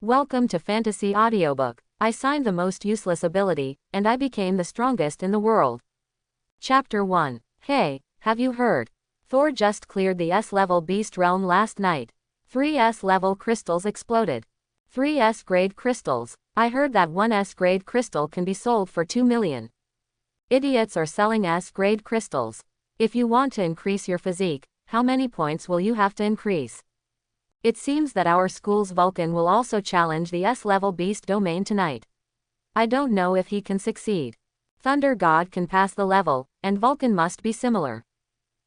Welcome to Fantasy Audiobook. I signed the most useless ability, and I became the strongest in the world. Chapter 1. Hey, have you heard? Thor just cleared the S-level beast realm last night. 3 S-level crystals exploded. 3 S-grade crystals. I heard that 1 S-grade crystal can be sold for 2 million. Idiots are selling S-grade crystals. If you want to increase your physique, how many points will you have to increase? It seems that our school's Vulcan will also challenge the S-level beast domain tonight. I don't know if he can succeed. Thunder God can pass the level, and Vulcan must be similar.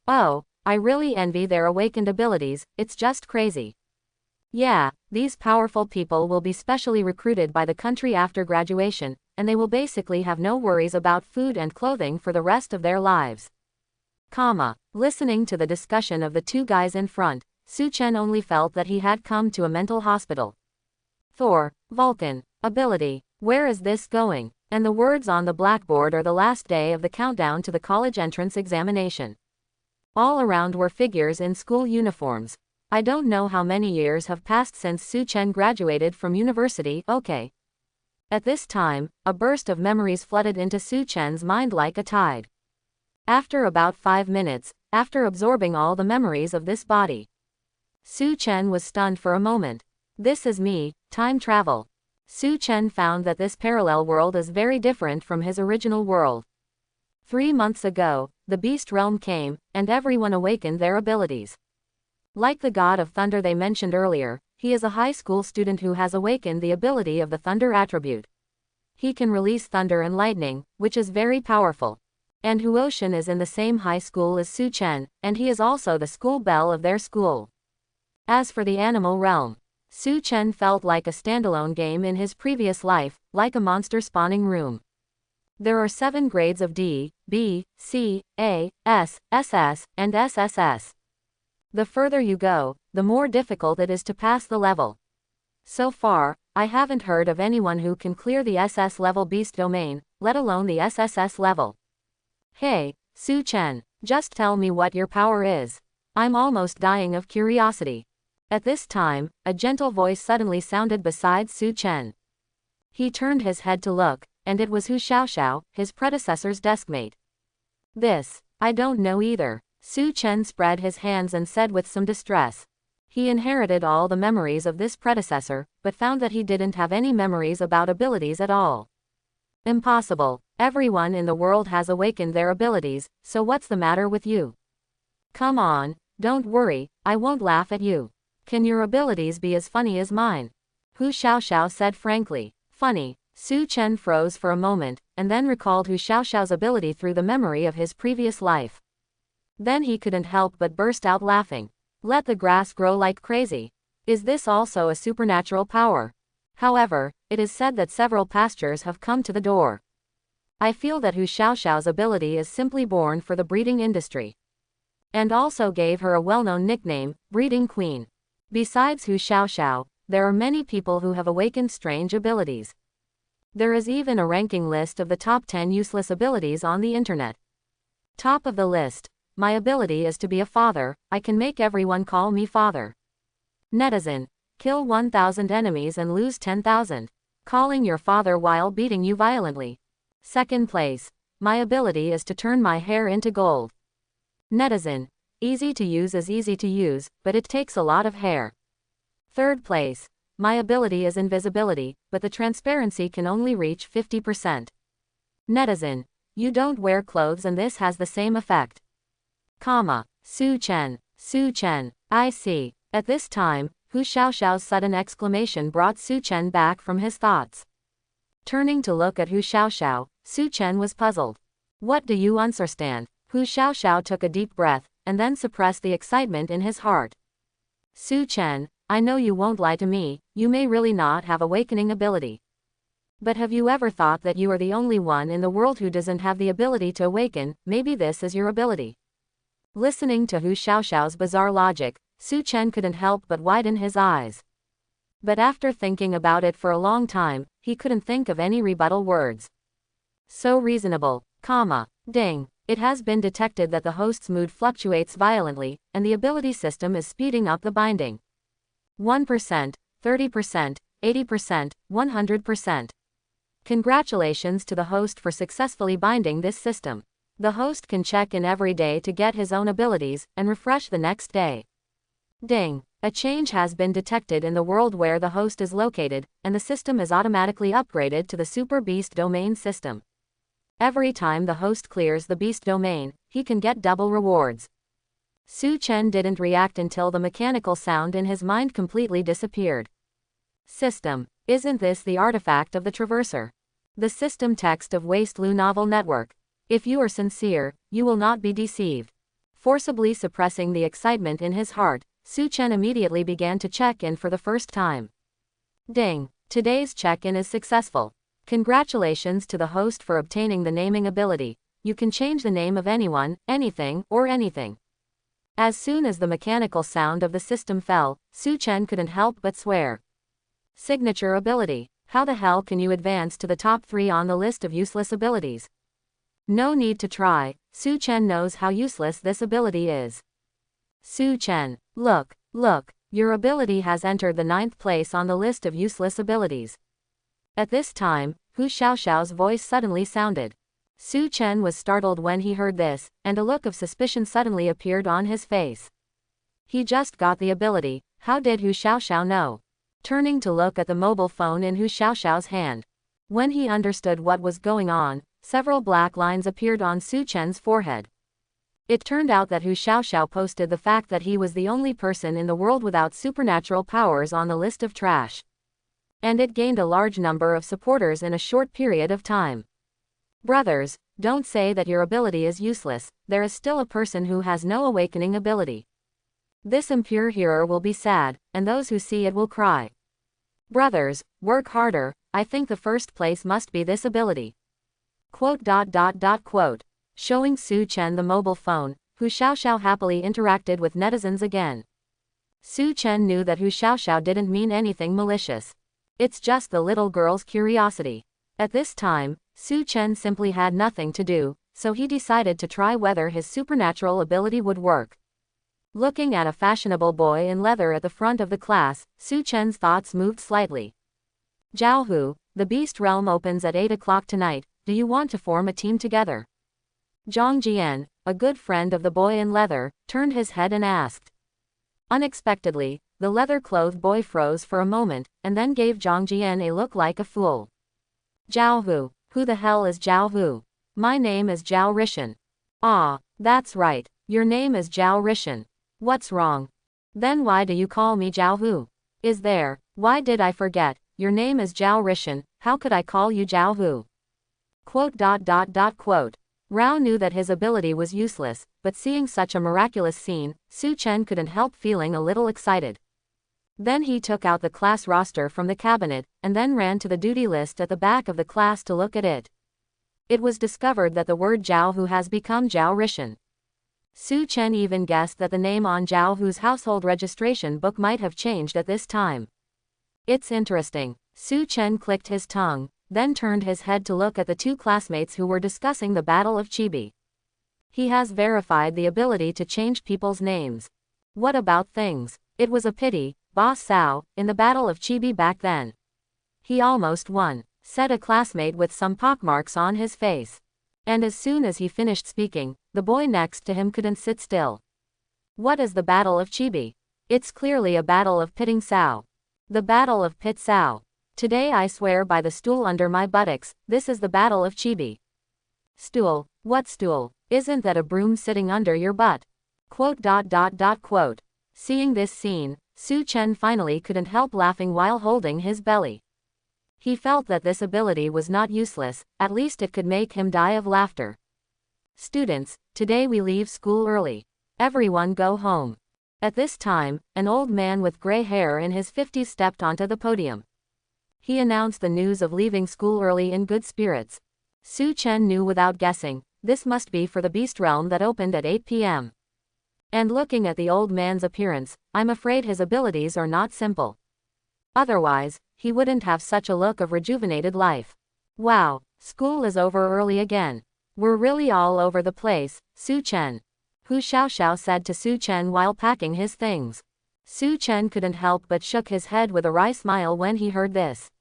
Oh, I really envy their awakened abilities, it's just crazy. Yeah, these powerful people will be specially recruited by the country after graduation, and they will basically have no worries about food and clothing for the rest of their lives. Listening to the discussion of the two guys in front, Su-Chen only felt that he had come to a mental hospital. Thor, Vulcan, ability, where is this going? And the words on the blackboard are the last day of the countdown to the college entrance examination. All around were figures in school uniforms. I don't know how many years have passed since Su-Chen graduated from university, okay. At this time, a burst of memories flooded into Su-Chen's mind like a tide. After about 5 minutes, after absorbing all the memories of this body, Su-Chen was stunned for a moment. This is me, time travel. Su-Chen found that this parallel world is very different from his original world. 3 months ago, the Beast Realm came, and everyone awakened their abilities. Like the God of Thunder they mentioned earlier, he is a high school student who has awakened the ability of the Thunder attribute. He can release thunder and lightning, which is very powerful. And Huoshin is in the same high school as Su-Chen, and he is also the school belle of their school. As for the animal realm, Su-Chen felt like a standalone game in his previous life, like a monster spawning room. There are 7 grades of D, B, C, A, S, SS, and SSS. The further you go, the more difficult it is to pass the level. So far, I haven't heard of anyone who can clear the SS level beast domain, let alone the SSS level. Hey, Su-Chen, just tell me what your power is. I'm almost dying of curiosity. At this time, a gentle voice suddenly sounded beside Su-Chen. He turned his head to look, and it was Hu Xiaoxiao, his predecessor's deskmate. This, I don't know either. Su-Chen spread his hands and said with some distress. He inherited all the memories of this predecessor, but found that he didn't have any memories about abilities at all. Impossible. Everyone in the world has awakened their abilities, so what's the matter with you? Come on, don't worry, I won't laugh at you. Can your abilities be as funny as mine? Hu Xiaoxiao said frankly. Funny. Su-Chen froze for a moment, and then recalled Hu Xiaoxiao's ability through the memory of his previous life. Then he couldn't help but burst out laughing. Let the grass grow like crazy. Is this also a supernatural power? However, it is said that several pastures have come to the door. I feel that Hu Xiaoxiao's ability is simply born for the breeding industry. And also gave her a well-known nickname, Breeding Queen. Besides Hu Xiaoxiao, there are many people who have awakened strange abilities. There is even a ranking list of the top 10 useless abilities on the internet. Top of the list, my ability is to be a father, I can make everyone call me father. Netizen, kill 1,000 enemies and lose 10,000. Calling your father while beating you violently. Second place, my ability is to turn my hair into gold. Netizen, easy to use is easy to use, but it takes a lot of hair. Third place, my ability is invisibility, but the transparency can only reach 50%. Netizen, you don't wear clothes and this has the same effect. Su-Chen, I see. At this time, Hu Xiaoxiao's sudden exclamation brought Su-Chen back from his thoughts. Turning to look at Hu Xiaoxiao, Su-Chen was puzzled. What do you understand? Hu Xiaoxiao took a deep breath, and then suppressed the excitement in his heart. Su-Chen, I know you won't lie to me, you may really not have awakening ability. But have you ever thought that you are the only one in the world who doesn't have the ability to awaken? Maybe this is your ability. Listening to Hu Xiaoxiao's bizarre logic, Su-Chen couldn't help but widen his eyes. But after thinking about it for a long time, he couldn't think of any rebuttal words. So reasonable, ding. It has been detected that the host's mood fluctuates violently, and the ability system is speeding up the binding. 1%, 30%, 80%, 100%. Congratulations to the host for successfully binding this system. The host can check in every day to get his own abilities, and refresh the next day. Ding! A change has been detected in the world where the host is located, and the system is automatically upgraded to the Super Beast domain system. Every time the host clears the Beast domain, he can get double rewards. Su Chen didn't react until the mechanical sound in his mind completely disappeared. System. Isn't this the artifact of the Traverser? The system text of Waste Novel Network. If you are sincere, you will not be deceived. Forcibly suppressing the excitement in his heart, Su Chen immediately began to check in for the first time. Ding! Today's check-in is successful. Congratulations to the host for obtaining the naming ability. You can change the name of anyone, anything, or anything. As soon as the mechanical sound of the system fell, Su Chen couldn't help but swear. Signature ability. How the hell can you advance to the top 3 on the list of useless abilities? No need to try, Su Chen knows how useless this ability is. Su Chen, look, your ability has entered the 9th place on the list of useless abilities. At this time, Hu Xiaoxiao's voice suddenly sounded. Su Chen was startled when he heard this, and a look of suspicion suddenly appeared on his face. He just got the ability, how did Hu Xiaoxiao know? Turning to look at the mobile phone in Hu Xiaoxiao's hand. When he understood what was going on, several black lines appeared on Su Chen's forehead. It turned out that Hu Xiaoxiao posted the fact that he was the only person in the world without supernatural powers on the list of trash. And it gained a large number of supporters in a short period of time. Brothers, don't say that your ability is useless, there is still a person who has no awakening ability. This impure hearer will be sad, and those who see it will cry. Brothers, work harder, I think the first place must be this ability. Quote. Showing Su Chen the mobile phone, Hu Xiaoxiao happily interacted with netizens again. Su Chen knew that Hu Xiaoxiao didn't mean anything malicious. It's just the little girl's curiosity. At this time, Su Chen simply had nothing to do, so he decided to try whether his supernatural ability would work. Looking at a fashionable boy in leather at the front of the class, Su Chen's thoughts moved slightly. Zhao Hu, the Beast Realm opens at 8 o'clock tonight, do you want to form a team together? Zhang Jian, a good friend of the boy in leather, turned his head and asked. Unexpectedly, the leather-clothed boy froze for a moment, and then gave Zhang Jian a look like a fool. Zhao Hu, who the hell is Zhao Hu? My name is Zhao Rishan. Ah, that's right, your name is Zhao Rishan. What's wrong? Then why do you call me Zhao Hu? Is there, why did I forget, your name is Zhao Rishan, how could I call you Zhao Hu? Quote. Rao knew that his ability was useless, but seeing such a miraculous scene, Su Chen couldn't help feeling a little excited. Then he took out the class roster from the cabinet, and then ran to the duty list at the back of the class to look at it. It was discovered that the word Zhao Hu has become Zhao Rishan. Su Chen even guessed that the name on Zhao Hu's household registration book might have changed at this time. It's interesting. Su Chen clicked his tongue, then turned his head to look at the 2 classmates who were discussing the Battle of Chibi. He has verified the ability to change people's names. What about things? It was a pity, Boss Sao, in the Battle of Chibi back then. He almost won, said a classmate with some pockmarks on his face. And as soon as he finished speaking, the boy next to him couldn't sit still. What is the Battle of Chibi? It's clearly a battle of pitting Sao. The Battle of Pit Sao. Today I swear by the stool under my buttocks, this is the Battle of Chibi. Stool? What stool? Isn't that a broom sitting under your butt? Quote. Seeing this scene, Su Chen finally couldn't help laughing while holding his belly. He felt that this ability was not useless, at least it could make him die of laughter. Students, today we leave school early. Everyone go home. At this time, an old man with gray hair in his 50s stepped onto the podium. He announced the news of leaving school early in good spirits. Su Chen knew without guessing, this must be for the Beast Realm that opened at 8 p.m. And looking at the old man's appearance, I'm afraid his abilities are not simple. Otherwise, he wouldn't have such a look of rejuvenated life. Wow, school is over early again. We're really all over the place, Su Chen. Hu Xiaoxiao said to Su Chen while packing his things. Su Chen couldn't help but shook his head with a wry smile when he heard this.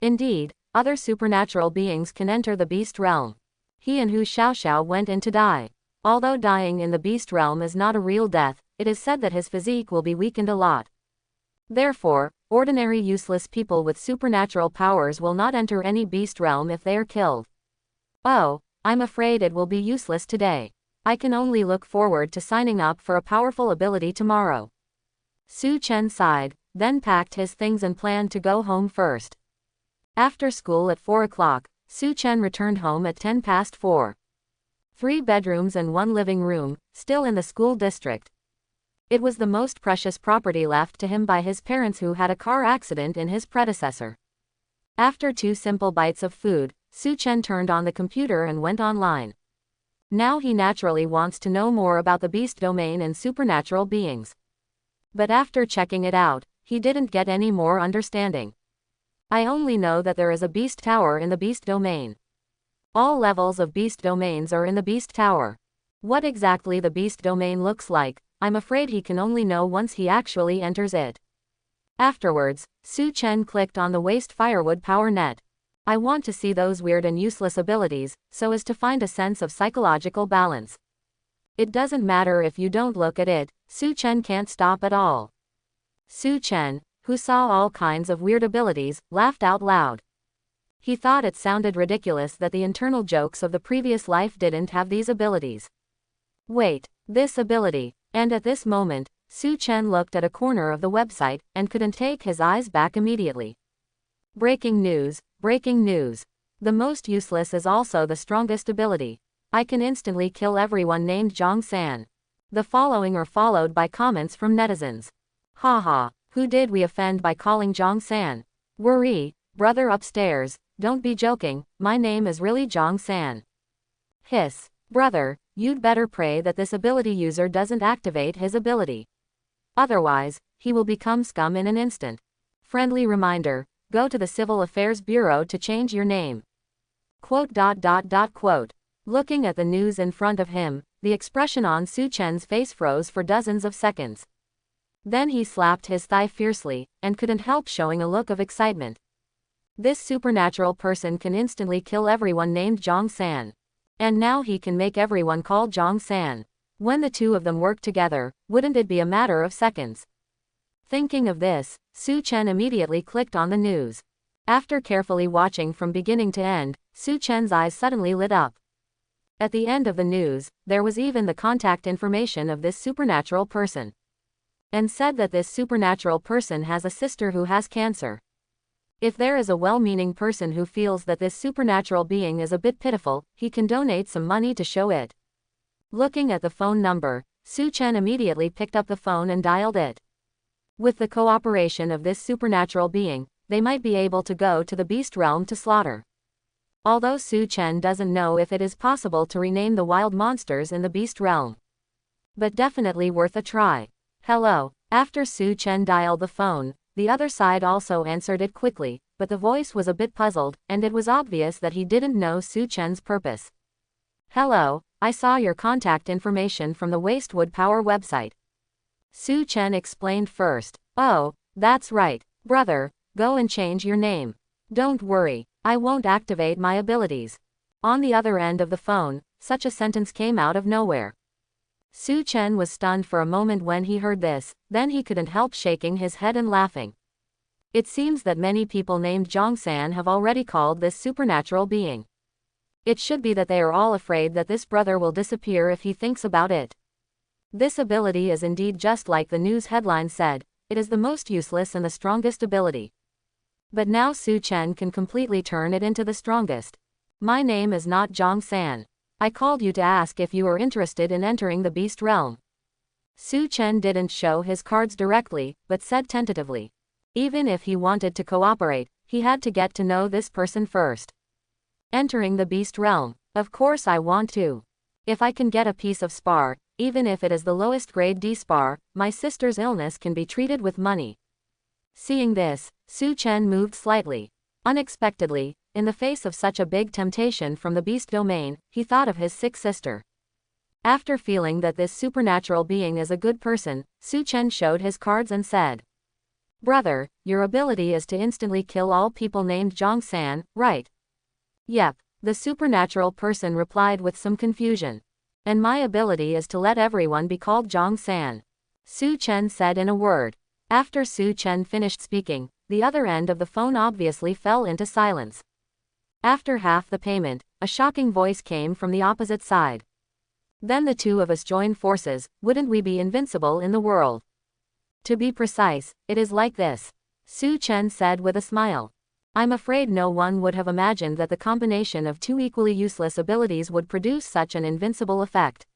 Indeed, other supernatural beings can enter the beast realm. He and Hu Xiaoxiao went in to die. Although dying in the beast realm is not a real death, it is said that his physique will be weakened a lot. Therefore, ordinary useless people with supernatural powers will not enter any beast realm if they are killed. Oh, I'm afraid it will be useless today. I can only look forward to signing up for a powerful ability tomorrow. Su Chen sighed, then packed his things and planned to go home first. After school at 4 o'clock, Su Chen returned home at 10 past 4. 3 bedrooms and 1 living room, still in the school district. It was the most precious property left to him by his parents who had a car accident in his predecessor. After 2 simple bites of food, Su Chen turned on the computer and went online. Now he naturally wants to know more about the beast domain and supernatural beings. But after checking it out, he didn't get any more understanding. I only know that there is a beast tower in the beast domain. All levels of beast domains are in the beast tower. What exactly the beast domain looks like, I'm afraid he can only know once he actually enters it. Afterwards, Su Chen clicked on the waste firewood power net. I want to see those weird and useless abilities, so as to find a sense of psychological balance. It doesn't matter if you don't look at it, Su Chen can't stop at all. Su Chen, who saw all kinds of weird abilities, laughed out loud. He thought it sounded ridiculous that the internal jokes of the previous life didn't have these abilities. Wait, this ability, and at this moment, Su Chen looked at a corner of the website, and couldn't take his eyes back immediately. Breaking news, breaking news. The most useless is also the strongest ability. I can instantly kill everyone named Zhang San. The following are followed by comments from netizens. Haha, who did we offend by calling Zhang San? Worry, brother upstairs, don't be joking, my name is really Zhang San. Hiss, brother, you'd better pray that this ability user doesn't activate his ability. Otherwise, he will become scum in an instant. Friendly reminder, go to the Civil Affairs Bureau to change your name. Quote. Looking at the news in front of him, the expression on Su Chen's face froze for dozens of seconds. Then he slapped his thigh fiercely, and couldn't help showing a look of excitement. This supernatural person can instantly kill everyone named Zhang San. And now he can make everyone call Zhang San. When the two of them work together, wouldn't it be a matter of seconds? Thinking of this, Su Chen immediately clicked on the news. After carefully watching from beginning to end, Su Chen's eyes suddenly lit up. At the end of the news, there was even the contact information of this supernatural person. And said that this supernatural person has a sister who has cancer. If there is a well-meaning person who feels that this supernatural being is a bit pitiful, he can donate some money to show it. Looking at the phone number, Su Chen immediately picked up the phone and dialed it. With the cooperation of this supernatural being, they might be able to go to the beast realm to slaughter. Although Su Chen doesn't know if it is possible to rename the wild monsters in the beast realm. But definitely worth a try. Hello. After Su Chen dialed the phone, the other side also answered it quickly, but the voice was a bit puzzled, and it was obvious that he didn't know Su Chen's purpose. Hello, I saw your contact information from the Wastewood Power website. Su Chen explained first. Oh, that's right, brother, go and change your name. Don't worry, I won't activate my abilities. On the other end of the phone, such a sentence came out of nowhere. Su Chen was stunned for a moment when he heard this, then he couldn't help shaking his head and laughing. It seems that many people named Zhang San have already called this supernatural being. It should be that they are all afraid that this brother will disappear if he thinks about it. This ability is indeed just like the news headline said, it is the most useless and the strongest ability. But now Su Chen can completely turn it into the strongest. My name is not Zhang San. I called you to ask if you are interested in entering the beast realm. Su Chen didn't show his cards directly, but said tentatively. Even if he wanted to cooperate, he had to get to know this person first. Entering the beast realm, of course I want to. If I can get a piece of spar, even if it is the lowest grade D spar, my sister's illness can be treated with money. Seeing this, Su Chen moved slightly. Unexpectedly, in the face of such a big temptation from the beast domain, he thought of his sick sister. After feeling that this supernatural being is a good person, Su Chen showed his cards and said, "Brother, your ability is to instantly kill all people named Zhang San, right?" "Yep," the supernatural person replied with some confusion. "And my ability is to let everyone be called Zhang San," Su Chen said in a word. After Su Chen finished speaking, the other end of the phone obviously fell into silence. After half the payment, a shocking voice came from the opposite side. "Then the two of us join forces, wouldn't we be invincible in the world?" "To be precise, it is like this," Su Chen said with a smile. "I'm afraid no one would have imagined that the combination of two equally useless abilities would produce such an invincible effect.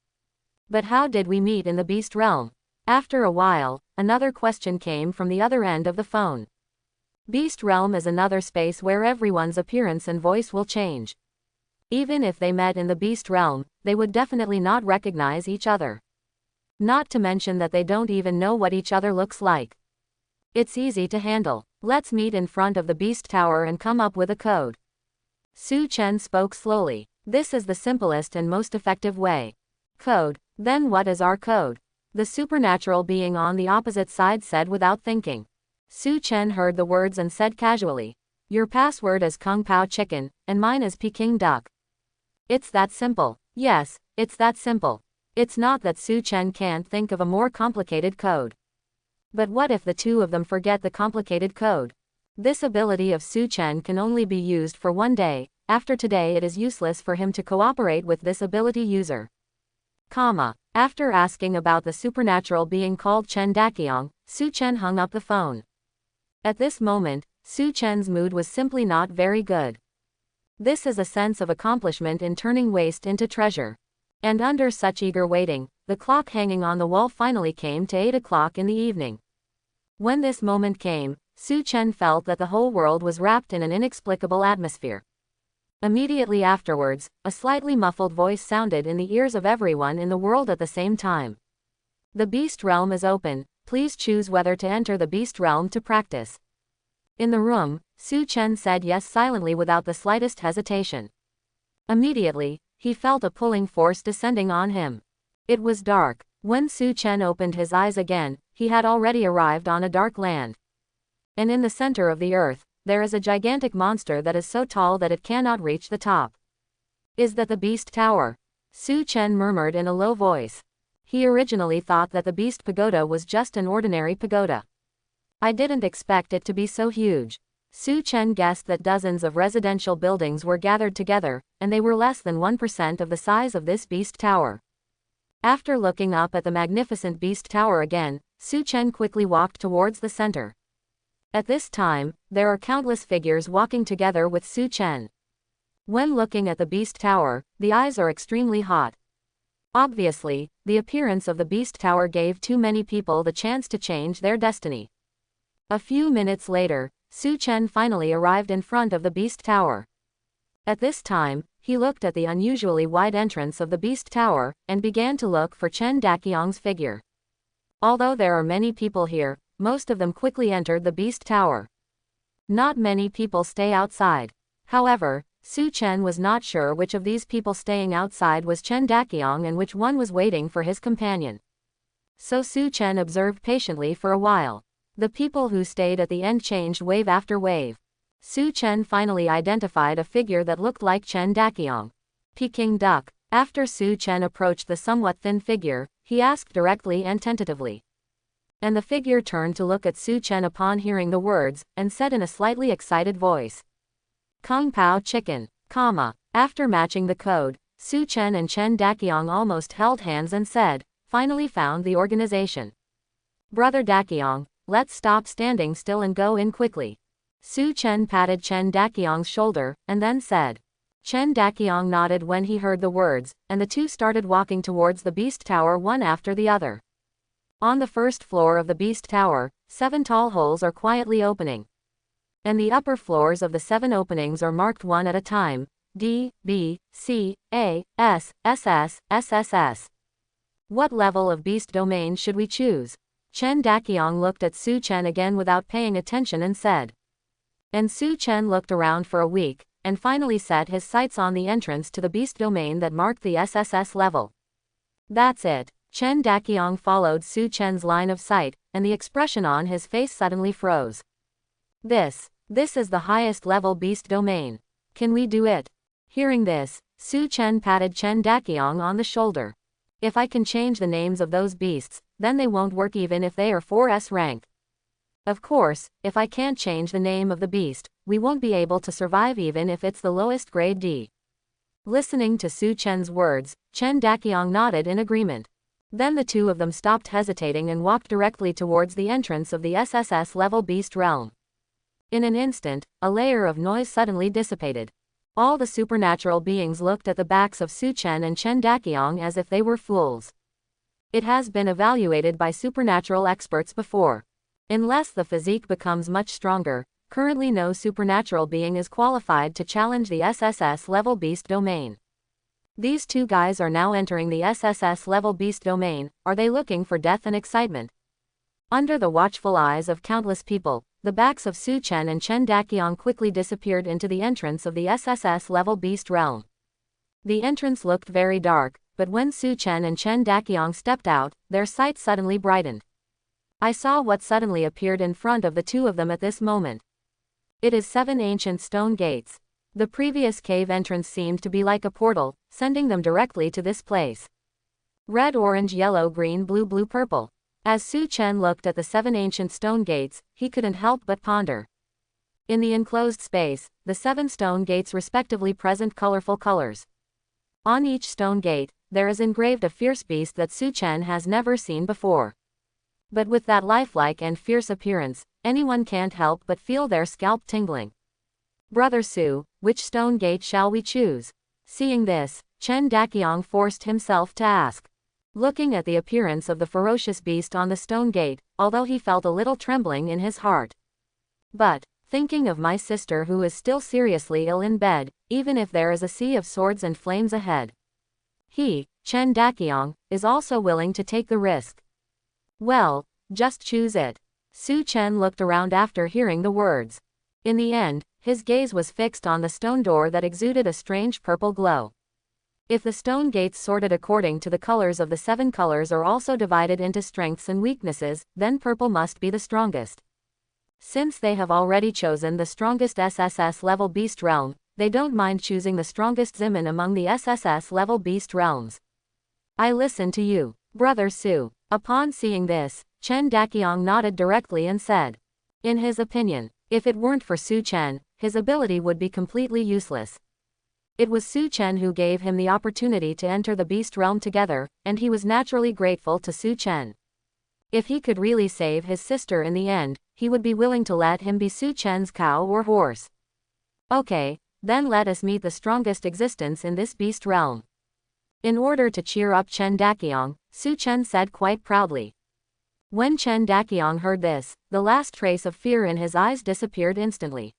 But how did we meet in the beast realm?" After a while, another question came from the other end of the phone. "Beast realm is another space where everyone's appearance and voice will change. Even if they met in the beast realm, they would definitely not recognize each other. Not to mention that they don't even know what each other looks like. It's easy to handle. Let's meet in front of the beast tower and come up with a code." Su Chen spoke slowly. "This is the simplest and most effective way." "Code? Then what is our code?" the supernatural being on the opposite side said without thinking. Su Chen heard the words and said casually, "Your password is Kung Pao Chicken, and mine is Peking Duck." It's that simple. Yes, it's that simple. It's not that Su Chen can't think of a more complicated code. But what if the two of them forget the complicated code? This ability of Su Chen can only be used for one day. After today it is useless for him to cooperate with this ability user. After asking about the supernatural being called Chen Daqiang, Su Chen hung up the phone. At this moment, Su Chen's mood was simply not very good. This is a sense of accomplishment in turning waste into treasure. And under such eager waiting, the clock hanging on the wall finally came to 8 o'clock in the evening. When this moment came, Su Chen felt that the whole world was wrapped in an inexplicable atmosphere. Immediately afterwards, a slightly muffled voice sounded in the ears of everyone in the world at the same time. "The Beast Realm is open, please choose whether to enter the Beast Realm to practice." In the room, Su Chen said yes silently without the slightest hesitation. Immediately, he felt a pulling force descending on him. It was dark. When Su Chen opened his eyes again, he had already arrived on a dark land. And in the center of the earth, there is a gigantic monster that is so tall that it cannot reach the top. "Is that the Beast Tower?" Su Chen murmured in a low voice. He originally thought that the Beast Pagoda was just an ordinary pagoda. "I didn't expect it to be so huge." Su Chen guessed that dozens of residential buildings were gathered together, and they were less than 1% of the size of this Beast Tower. After looking up at the magnificent Beast Tower again, Su Chen quickly walked towards the center. At this time, there are countless figures walking together with Su Chen. When looking at the Beast Tower, the eyes are extremely hot. Obviously, the appearance of the Beast Tower gave too many people the chance to change their destiny. A few minutes later, Su Chen finally arrived in front of the Beast Tower. At this time, he looked at the unusually wide entrance of the Beast Tower, and began to look for Chen Daqiang's figure. Although there are many people here, most of them quickly entered the Beast Tower. Not many people stay outside. However, Su Chen was not sure which of these people staying outside was Chen Daqiang and which one was waiting for his companion. So Su Chen observed patiently for a while. The people who stayed at the end changed wave after wave. Su Chen finally identified a figure that looked like Chen Daqiang. "Peking Duck." After Su Chen approached the somewhat thin figure, he asked directly and tentatively. And the figure turned to look at Su Chen upon hearing the words, and said in a slightly excited voice, "Kung Pao Chicken." After matching the code, Su Chen and Chen Daqiang almost held hands and said, "Finally found the organization. Brother Daqiang, let's stop standing still and go in quickly." Su Chen patted Chen Daqiang's shoulder, and then said. Chen Daqiang nodded when he heard the words, and the two started walking towards the Beast Tower one after the other. On the first floor of the Beast Tower, 7 tall holes are quietly opening. And the upper floors of the 7 openings are marked one at a time, D, B, C, A, S, SS, SSS. What level of beast domain should we choose? Chen Daqiang looked at Su Chen again without paying attention and said. And Su Chen looked around for a week, and finally set his sights on the entrance to the beast domain that marked the SSS level. That's it. Chen Daqiang followed Su Chen's line of sight, and the expression on his face suddenly froze. This is the highest level beast domain. Can we do it? Hearing this, Su Chen patted Chen Daqiang on the shoulder. If I can change the names of those beasts, then they won't work even if they are 4S rank. Of course, if I can't change the name of the beast, we won't be able to survive even if it's the lowest grade D. Listening to Su Chen's words, Chen Daqiang nodded in agreement. Then the two of them stopped hesitating and walked directly towards the entrance of the SSS level beast realm. In an instant, a layer of noise suddenly dissipated. All the supernatural beings looked at the backs of Su Chen and Chen Daqiang as if they were fools. It has been evaluated by supernatural experts before. Unless the physique becomes much stronger, currently no supernatural being is qualified to challenge the SSS level beast domain. These two guys are now entering the SSS level beast domain. Are they looking for death and excitement? Under the watchful eyes of countless people, the backs of Su Chen and Chen Daqiang quickly disappeared into the entrance of the SSS level beast realm. The entrance looked very dark, but when Su Chen and Chen Daqiang stepped out, their sight suddenly brightened. I saw what suddenly appeared in front of the two of them at this moment. It is 7 ancient stone gates. The previous cave entrance seemed to be like a portal, sending them directly to this place. Red, orange, yellow, green, blue, blue, purple. As Su Chen looked at the 7 ancient stone gates, he couldn't help but ponder. In the enclosed space, the 7 stone gates respectively present colorful colors. On each stone gate, there is engraved a fierce beast that Su Chen has never seen before. But with that lifelike and fierce appearance, anyone can't help but feel their scalp tingling. Brother Su, which stone gate shall we choose? Seeing this, Chen Daqiang forced himself to ask. Looking at the appearance of the ferocious beast on the stone gate, although he felt a little trembling in his heart. But, thinking of my sister who is still seriously ill in bed, even if there is a sea of swords and flames ahead, he, Chen Daqiang, is also willing to take the risk. Well, just choose it. Su Chen looked around after hearing the words. In the end, his gaze was fixed on the stone door that exuded a strange purple glow. If the stone gates sorted according to the colors of the 7 colors are also divided into strengths and weaknesses, then purple must be the strongest. Since they have already chosen the strongest SSS level beast realm, they don't mind choosing the strongest Zimin among the SSS level beast realms. I listen to you, Brother Su. Upon seeing this, Chen Daqiang nodded directly and said. In his opinion, if it weren't for Su Chen, his ability would be completely useless. It was Su Chen who gave him the opportunity to enter the beast realm together, and he was naturally grateful to Su Chen. If he could really save his sister in the end, he would be willing to let him be Su Chen's cow or horse. Okay, then let us meet the strongest existence in this beast realm. In order to cheer up Chen Daqiang, Su Chen said quite proudly. When Chen Daqiang heard this, the last trace of fear in his eyes disappeared instantly.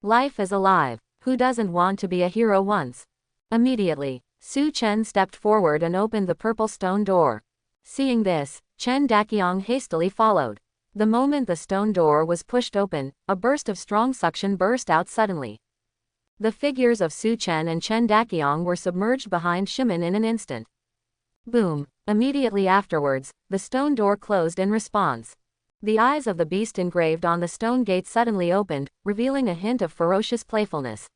Life is alive. Who doesn't want to be a hero once? Immediately, Su Chen stepped forward and opened the purple stone door. Seeing this, Chen Daqiang hastily followed. The moment the stone door was pushed open, a burst of strong suction burst out suddenly. The figures of Su Chen and Chen Daqiang were submerged behind Shimin in an instant. Boom! Immediately afterwards, the stone door closed in response. The eyes of the beast engraved on the stone gate suddenly opened, revealing a hint of ferocious playfulness.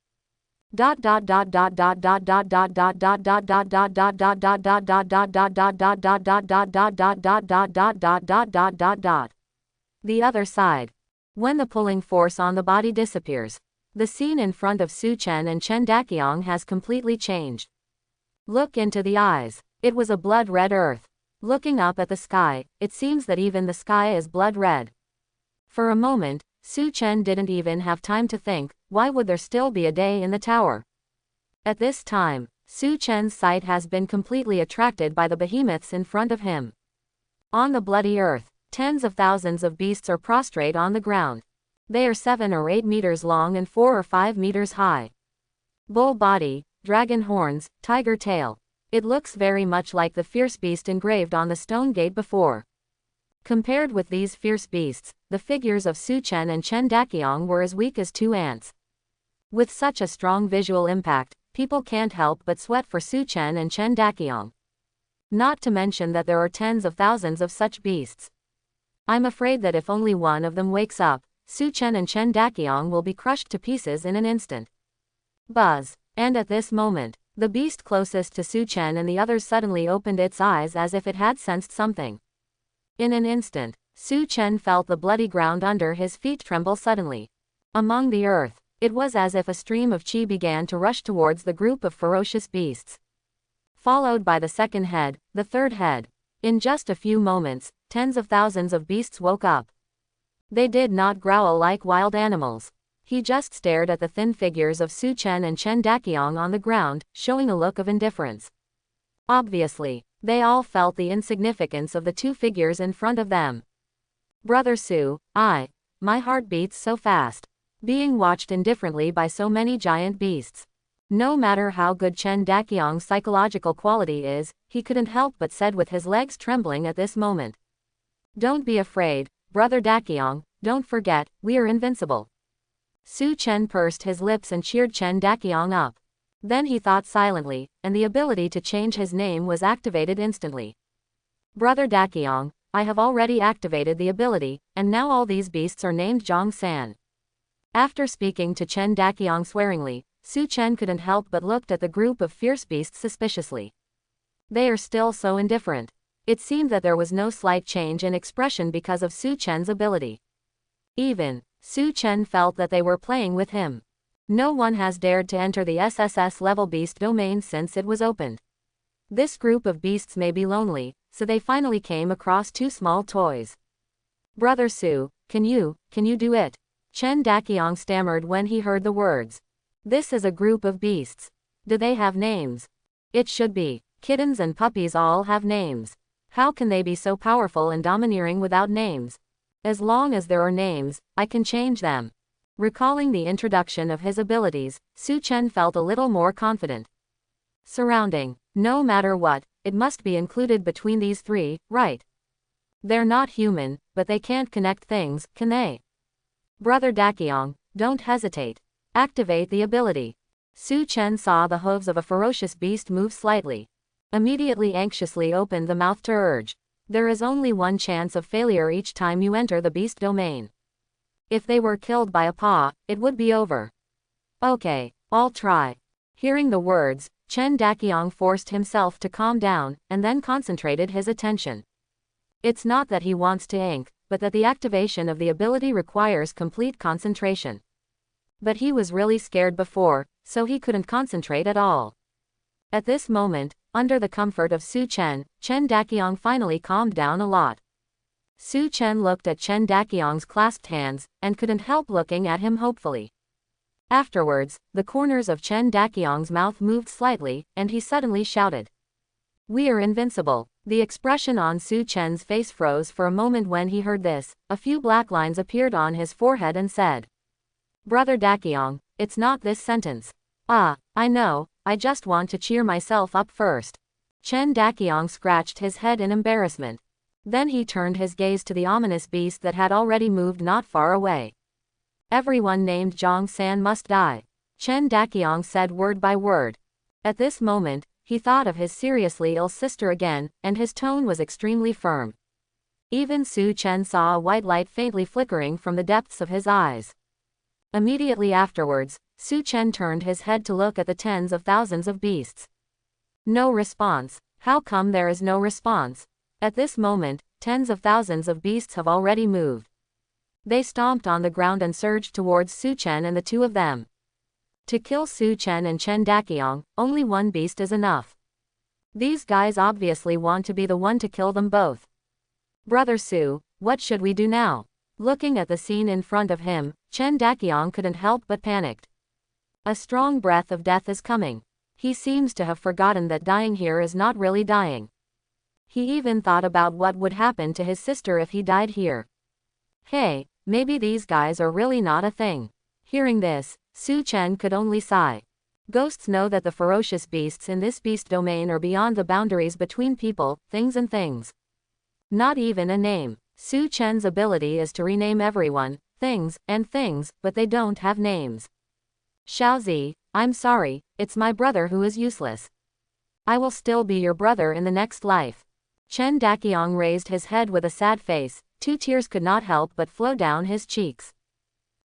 The other side. When the pulling force on the body disappears, the scene in front of Su Chen and Chen Daqiang has completely changed. Look into the eyes. It was a blood-red earth. Looking up at the sky, it seems that even the sky is blood-red. For a moment, Su Chen didn't even have time to think, why would there still be a day in the tower? At this time, Su Chen's sight has been completely attracted by the behemoths in front of him. On the bloody earth, tens of thousands of beasts are prostrate on the ground. They are 7 or 8 meters long and 4 or 5 meters high. Bull body, dragon horns, tiger tail. It looks very much like the fierce beast engraved on the stone gate before. Compared with these fierce beasts, the figures of Su Chen and Chen Daqiang were as weak as 2 ants. With such a strong visual impact, people can't help but sweat for Su Chen and Chen Daqiang. Not to mention that there are tens of thousands of such beasts. I'm afraid that if only one of them wakes up, Su Chen and Chen Daqiang will be crushed to pieces in an instant. Buzz. And at this moment, the beast closest to Su Chen and the others suddenly opened its eyes as if it had sensed something. In an instant, Su Chen felt the bloody ground under his feet tremble suddenly. Among the earth, it was as if a stream of qi began to rush towards the group of ferocious beasts. Followed by the second head, the third head. In just a few moments, tens of thousands of beasts woke up. They did not growl like wild animals. He just stared at the thin figures of Su Chen and Chen Daqiang on the ground, showing a look of indifference. Obviously, they all felt the insignificance of the two figures in front of them. Brother Su, my heart beats so fast. Being watched indifferently by so many giant beasts. No matter how good Chen Daqiang's psychological quality is, he couldn't help but said with his legs trembling at this moment. Don't be afraid, Brother Daqiang, don't forget, we are invincible. Su Chen pursed his lips and cheered Chen Daqiang up. Then he thought silently, and the ability to change his name was activated instantly. Brother Daqiang, I have already activated the ability, and now all these beasts are named Zhang San. After speaking to Chen Daqiang swearingly, Su Chen couldn't help but looked at the group of fierce beasts suspiciously. They are still so indifferent. It seemed that there was no slight change in expression because of Su Chen's ability. Even Su Chen felt that they were playing with him. No one has dared to enter the SSS level beast domain since it was opened. This group of beasts may be lonely, so they finally came across two small toys. Brother Su, can you do it? Chen Daqiang stammered when he heard the words. This is a group of beasts. Do they have names? It should be. Kittens and puppies all have names. How can they be so powerful and domineering without names? As long as there are names, I can change them. Recalling the introduction of his abilities, Su Chen felt a little more confident. Surrounding. No matter what, it must be included between these three, right? They're not human, but they can't connect things, can they? Brother Daqiang, don't hesitate. Activate the ability. Su Chen saw the hooves of a ferocious beast move slightly. Immediately anxiously opened the mouth to urge. There is only one chance of failure each time you enter the beast domain. If they were killed by a paw, it would be over. Okay, I'll try. Hearing the words, Chen Daqiang forced himself to calm down, and then concentrated his attention. It's not that he wants to ink, but that the activation of the ability requires complete concentration. But he was really scared before, so he couldn't concentrate at all. At this moment, under the comfort of Su Chen, Chen Daqiang finally calmed down a lot. Su Chen looked at Chen Daqiang's clasped hands, and couldn't help looking at him hopefully. Afterwards, the corners of Chen Daqiang's mouth moved slightly, and he suddenly shouted. We are invincible. The expression on Su Chen's face froze for a moment when he heard this. A few black lines appeared on his forehead and said. Brother Daqiang, it's not this sentence. I know, I just want to cheer myself up first. Chen Daqiang scratched his head in embarrassment. Then he turned his gaze to the ominous beast that had already moved not far away. Everyone named Zhang San must die. Chen Daqiang said word by word. At this moment, he thought of his seriously ill sister again, and his tone was extremely firm. Even Su Chen saw a white light faintly flickering from the depths of his eyes. Immediately afterwards, Su Chen turned his head to look at the tens of thousands of beasts. No response. How come there is no response? At this moment, tens of thousands of beasts have already moved. They stomped on the ground and surged towards Su Chen and the two of them. To kill Su Chen and Chen Daqiang, only one beast is enough. These guys obviously want to be the one to kill them both. Brother Su, what should we do now? Looking at the scene in front of him, Chen Daqiang couldn't help but panicked. A strong breath of death is coming. He seems to have forgotten that dying here is not really dying. He even thought about what would happen to his sister if he died here. Hey, maybe these guys are really not a thing. Hearing this, Su Chen could only sigh. Ghosts know that the ferocious beasts in this beast domain are beyond the boundaries between people, things and things. Not even a name. Su Chen's ability is to rename everyone, things, and things, but they don't have names. Xiaozi, I'm sorry, it's my brother who is useless. I will still be your brother in the next life. Chen Daqiang raised his head with a sad face, 2 tears could not help but flow down his cheeks.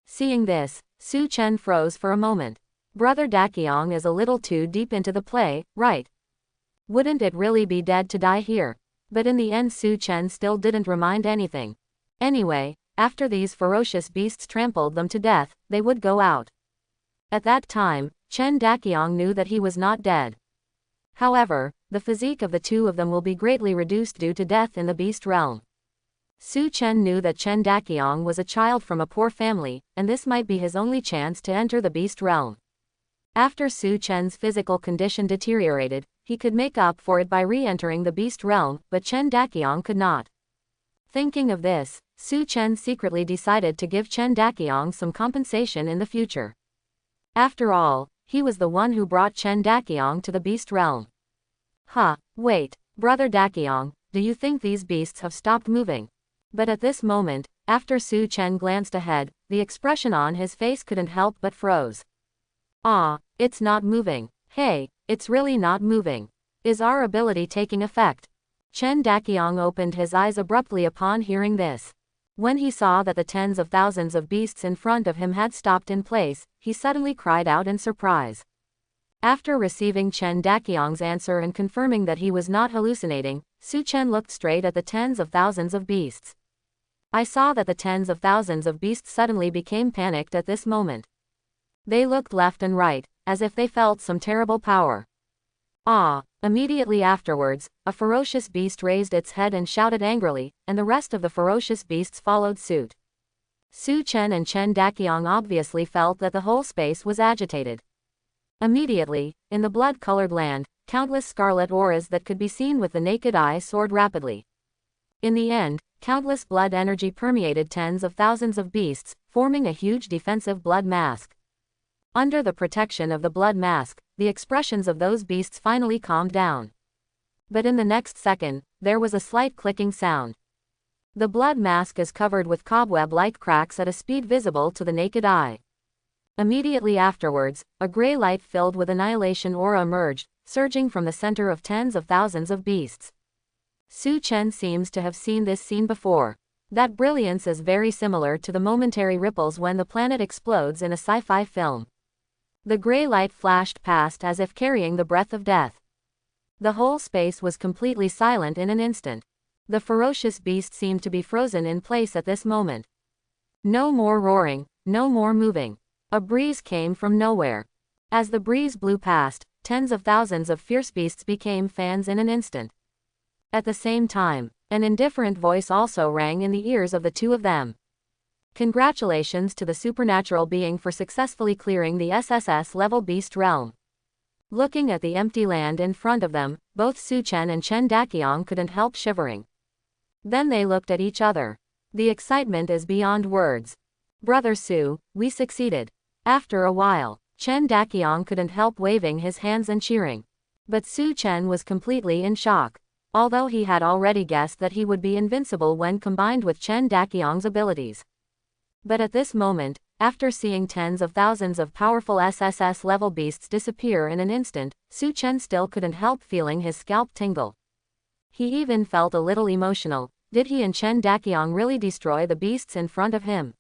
Seeing this, Su Chen froze for a moment. Brother Daqiang is a little too deep into the play, right? Wouldn't it really be dead to die here? But in the end Su Chen still didn't remind anything. Anyway, after these ferocious beasts trampled them to death, they would go out. At that time, Chen Daqiang knew that he was not dead. However, the physique of the 2 of them will be greatly reduced due to death in the beast realm. Su Chen knew that Chen Daqiang was a child from a poor family, and this might be his only chance to enter the beast realm. After Su Chen's physical condition deteriorated, he could make up for it by re-entering the beast realm, but Chen Daqiang could not. Thinking of this, Su Chen secretly decided to give Chen Daqiang some compensation in the future. After all, he was the one who brought Chen Daqiang to the beast realm. Wait, brother Daqiang, do you think these beasts have stopped moving? But at this moment, after Su Chen glanced ahead, the expression on his face couldn't help but froze. It's not moving. Hey, it's really not moving. Is our ability taking effect? Chen Daqiang opened his eyes abruptly upon hearing this. When he saw that the tens of thousands of beasts in front of him had stopped in place, he suddenly cried out in surprise. After receiving Chen Daqiang's answer and confirming that he was not hallucinating, Su Chen looked straight at the tens of thousands of beasts. I saw that the tens of thousands of beasts suddenly became panicked at this moment. They looked left and right, as if they felt some terrible power. Immediately afterwards, a ferocious beast raised its head and shouted angrily, and the rest of the ferocious beasts followed suit. Su Chen and Chen Daqiang obviously felt that the whole space was agitated. Immediately, in the blood-colored land, countless scarlet auras that could be seen with the naked eye soared rapidly. In the end, countless blood energy permeated tens of thousands of beasts, forming a huge defensive blood mask. Under the protection of the blood mask, the expressions of those beasts finally calmed down. But in the next second, there was a slight clicking sound. The blood mask is covered with cobweb-like cracks at a speed visible to the naked eye. Immediately afterwards, a gray light filled with annihilation aura emerged, surging from the center of tens of thousands of beasts. Su Chen seems to have seen this scene before. That brilliance is very similar to the momentary ripples when the planet explodes in a sci-fi film. The gray light flashed past as if carrying the breath of death. The whole space was completely silent in an instant. The ferocious beast seemed to be frozen in place at this moment. No more roaring, no more moving. A breeze came from nowhere. As the breeze blew past, tens of thousands of fierce beasts became fans in an instant. At the same time, an indifferent voice also rang in the ears of the 2 of them. Congratulations to the supernatural being for successfully clearing the SSS level beast realm. Looking at the empty land in front of them, both Su Chen and Chen Daqiang couldn't help shivering. Then they looked at each other. The excitement is beyond words. Brother Su, we succeeded. After a while, Chen Daqiang couldn't help waving his hands and cheering. But Su Chen was completely in shock. Although he had already guessed that he would be invincible when combined with Chen Daqiang's abilities. But at this moment, after seeing tens of thousands of powerful SSS level beasts disappear in an instant, Su Chen still couldn't help feeling his scalp tingle. He even felt a little emotional. Did he and Chen Daqiang really destroy the beasts in front of him?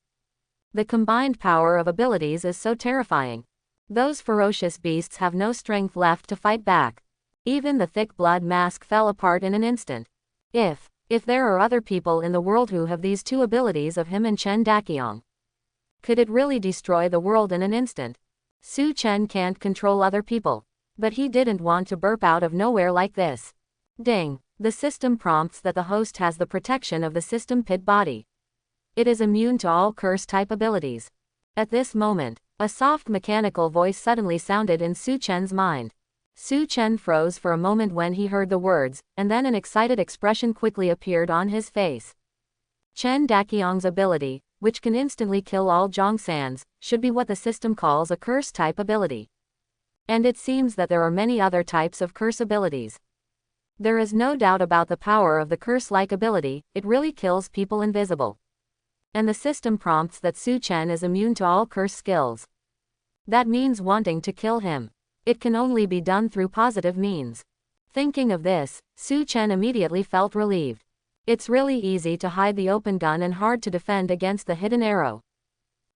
The combined power of abilities is so terrifying. Those ferocious beasts have no strength left to fight back. Even the thick blood mask fell apart in an instant. If there are other people in the world who have these 2 abilities of him and Chen Daqiang, could it really destroy the world in an instant? Su Chen can't control other people. But he didn't want to burp out of nowhere like this. Ding! The system prompts that the host has the protection of the system pit body. It is immune to all curse-type abilities. At this moment, a soft mechanical voice suddenly sounded in Su Chen's mind. Su Chen froze for a moment when he heard the words, and then an excited expression quickly appeared on his face. Chen Daqiang's ability, which can instantly kill all Zhongsans, should be what the system calls a curse-type ability. And it seems that there are many other types of curse abilities. There is no doubt about the power of the curse-like ability, it really kills people invisible. And the system prompts that Su Chen is immune to all curse skills. That means wanting to kill him. It can only be done through positive means. Thinking of this, Su Chen immediately felt relieved. It's really easy to hide the open gun and hard to defend against the hidden arrow.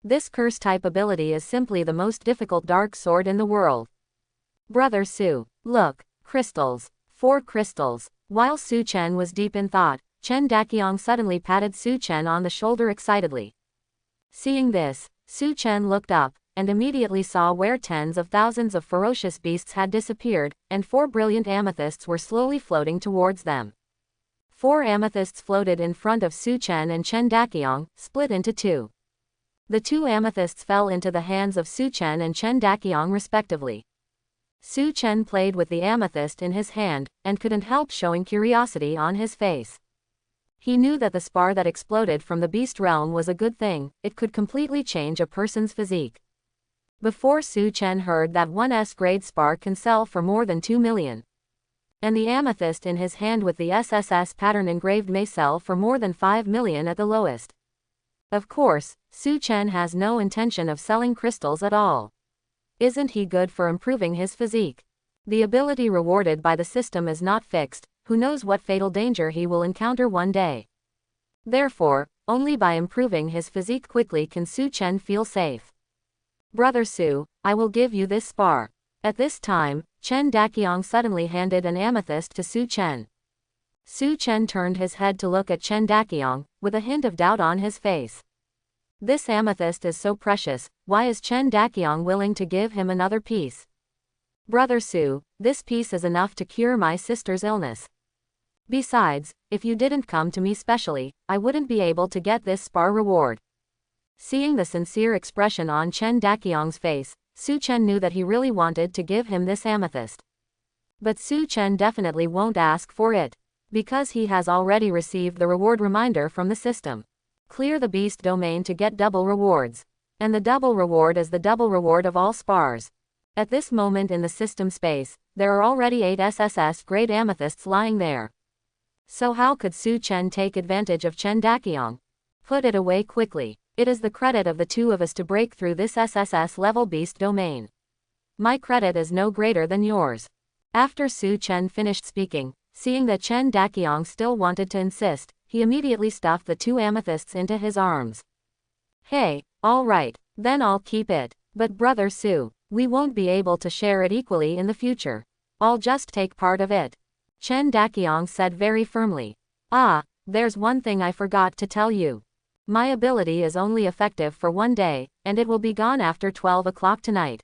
This curse type ability is simply the most difficult dark sword in the world. Brother Su, look, crystals. 4 crystals. While Su Chen was deep in thought, Chen Daqiang suddenly patted Su Chen on the shoulder excitedly. Seeing this, Su Chen looked up, and immediately saw where tens of thousands of ferocious beasts had disappeared, and 4 brilliant amethysts were slowly floating towards them. 4 amethysts floated in front of Su Chen and Chen Daqiang, split into 2. The 2 amethysts fell into the hands of Su Chen and Chen Daqiang respectively. Su Chen played with the amethyst in his hand, and couldn't help showing curiosity on his face. He knew that the spar that exploded from the beast realm was a good thing, it could completely change a person's physique. Before Su Chen heard that 1S grade spar can sell for more than 2 million. And the amethyst in his hand with the SSS pattern engraved may sell for more than 5 million at the lowest. Of course, Su Chen has no intention of selling crystals at all. Isn't he good for improving his physique? The ability rewarded by the system is not fixed, who knows what fatal danger he will encounter one day. Therefore, only by improving his physique quickly can Su Chen feel safe. Brother Su, I will give you this spar. At this time, Chen Daqiang suddenly handed an amethyst to Su Chen. Su Chen turned his head to look at Chen Daqiang, with a hint of doubt on his face. This amethyst is so precious, why is Chen Daqiang willing to give him another piece? Brother Su, this piece is enough to cure my sister's illness. Besides, if you didn't come to me specially, I wouldn't be able to get this spar reward. Seeing the sincere expression on Chen Daqiang's face, Su Chen knew that he really wanted to give him this amethyst. But Su Chen definitely won't ask for it, because he has already received the reward reminder from the system. Clear the beast domain to get double rewards. And the double reward is the double reward of all spars. At this moment in the system space, there are already 8 SSS grade amethysts lying there. So how could Su Chen take advantage of Chen Daqiang? Put it away quickly. It is the credit of the 2 of us to break through this SSS level beast domain. My credit is no greater than yours. After Su Chen finished speaking, seeing that Chen Daqiang still wanted to insist, he immediately stuffed the 2 amethysts into his arms. Hey, alright, then I'll keep it. But Brother Su, we won't be able to share it equally in the future. I'll just take part of it. Chen Daqiang said very firmly. Ah, there's one thing I forgot to tell you. My ability is only effective for 1 day, and it will be gone after 12 o'clock tonight.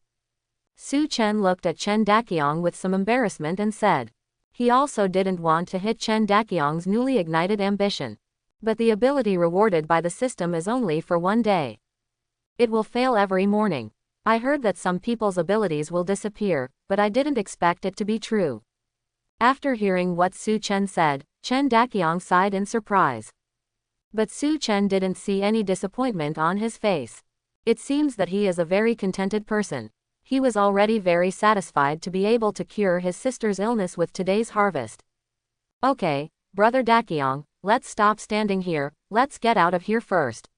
Su Chen looked at Chen Daqiang with some embarrassment and said. He also didn't want to hit Chen Daqiang's newly ignited ambition. But the ability rewarded by the system is only for 1 day. It will fail every morning. I heard that some people's abilities will disappear, but I didn't expect it to be true. After hearing what Su Chen said, Chen Daqiang sighed in surprise. But Su Chen didn't see any disappointment on his face. It seems that he is a very contented person. He was already very satisfied to be able to cure his sister's illness with today's harvest. Okay, Brother Daqiang, let's stop standing here, let's get out of here first.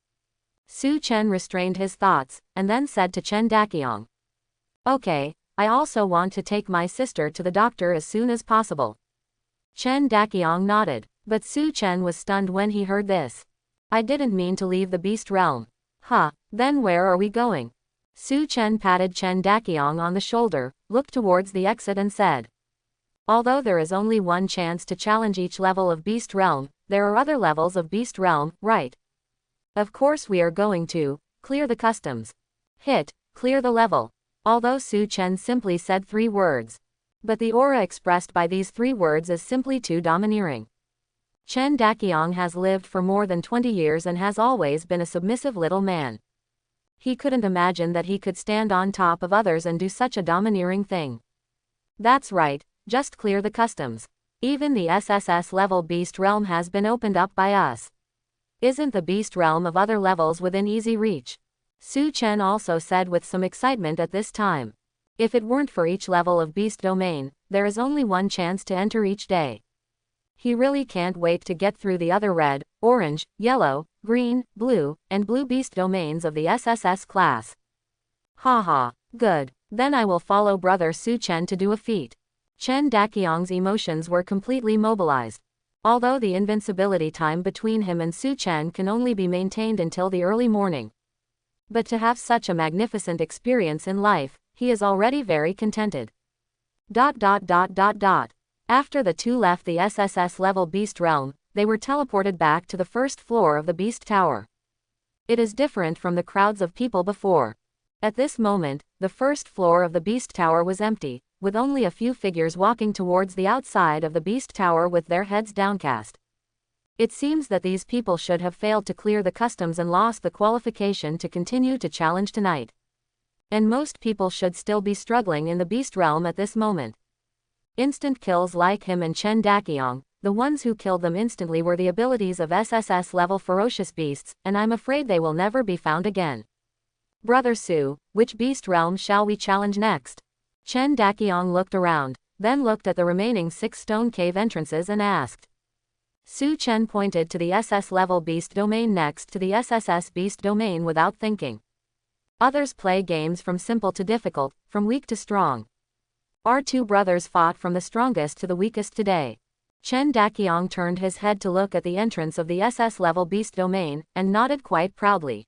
Su Chen restrained his thoughts, and then said to Chen Daqiang. Okay, I also want to take my sister to the doctor as soon as possible. Chen Daqiang nodded, but Su Chen was stunned when he heard this. I didn't mean to leave the beast realm. Huh, then where are we going? Su Chen patted Chen Daqiang on the shoulder, looked towards the exit and said. Although there is only 1 chance to challenge each level of beast realm, there are other levels of beast realm, right? Of course we are going to clear the customs. Clear the level. Although Su Chen simply said 3 words. But the aura expressed by these 3 words is simply too domineering. Chen Daqiang has lived for more than 20 years and has always been a submissive little man. He couldn't imagine that he could stand on top of others and do such a domineering thing. That's right, just clear the customs. Even the SSS level beast realm has been opened up by us. Isn't the beast realm of other levels within easy reach? Su Chen also said with some excitement at this time. If it weren't for each level of beast domain, there is only 1 chance to enter each day. He really can't wait to get through the other red, orange, yellow, green, blue, and blue beast domains of the SSS class. Haha, good. Then I will follow Brother Su Chen to do a feat. Chen Daqiang's emotions were completely mobilized. Although the invincibility time between him and Su Chen can only be maintained until the early morning. But to have such a magnificent experience in life, he is already very contented. After the two left the SSS level beast realm, they were teleported back to the first floor of the beast tower. It is different from the crowds of people before. At this moment, the first floor of the beast tower was empty, with only a few figures walking towards the outside of the beast tower with their heads downcast. It seems that these people should have failed to clear the customs and lost the qualification to continue to challenge tonight. And most people should still be struggling in the beast realm at this moment. Instant kills like him and Chen Daqiang, the ones who killed them instantly were the abilities of SSS level ferocious beasts, and I'm afraid they will never be found again. Brother Su, which beast realm shall we challenge next? Chen Daqiang looked around, then looked at the remaining 6 stone cave entrances and asked. Su Chen pointed to the SS level beast domain next to the SSS beast domain without thinking. Others play games from simple to difficult, from weak to strong. Our two brothers fought from the strongest to the weakest today. Chen Daqiang turned his head to look at the entrance of the SS level beast domain, and nodded quite proudly.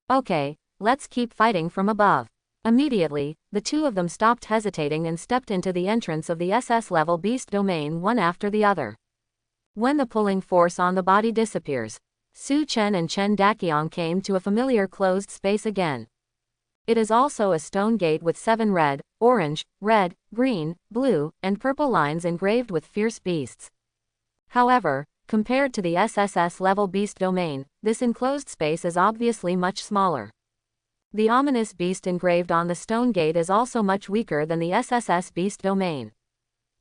Okay, let's keep fighting from above. Immediately, the two of them stopped hesitating and stepped into the entrance of the SS level beast domain one after the other. When the pulling force on the body disappears, Su Chen and Chen Daqiang came to a familiar closed space again. It is also a stone gate with 7 red, orange, red, green, blue, and purple lines engraved with fierce beasts. However, compared to the SSS level beast domain, this enclosed space is obviously much smaller. The ominous beast engraved on the stone gate is also much weaker than the SSS beast domain.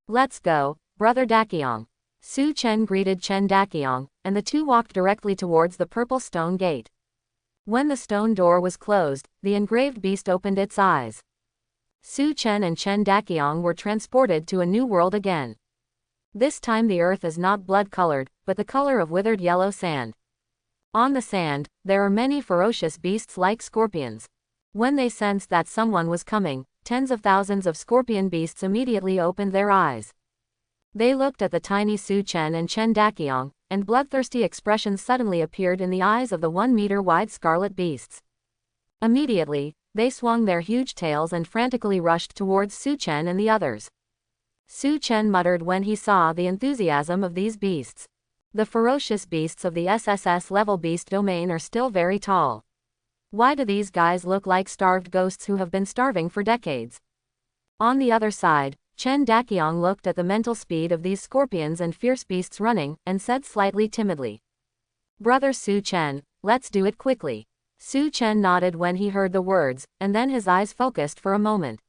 Let's go, Brother Daqiang. Su Chen greeted Chen Daqiang, and the two walked directly towards the purple stone gate. When the stone door was closed, the engraved beast opened its eyes. Su Chen and Chen Daqiang were transported to a new world again. This time the earth is not blood-colored, but the color of withered yellow sand. On the sand, there are many ferocious beasts like scorpions. When they sensed that someone was coming, tens of thousands of scorpion beasts immediately opened their eyes. They looked at the tiny Su Chen and Chen Daqiang, and bloodthirsty expressions suddenly appeared in the eyes of the 1-meter-wide scarlet beasts. Immediately, they swung their huge tails and frantically rushed towards Su Chen and the others. Su Chen muttered when he saw the enthusiasm of these beasts. The ferocious beasts of the SSS level beast domain are still very tall. Why do these guys look like starved ghosts who have been starving for decades? On the other side, Chen Daqiang looked at the mental speed of these scorpions and fierce beasts running, and said slightly timidly. Brother Su Chen, let's do it quickly. Su Chen nodded when he heard the words, and then his eyes focused for a moment.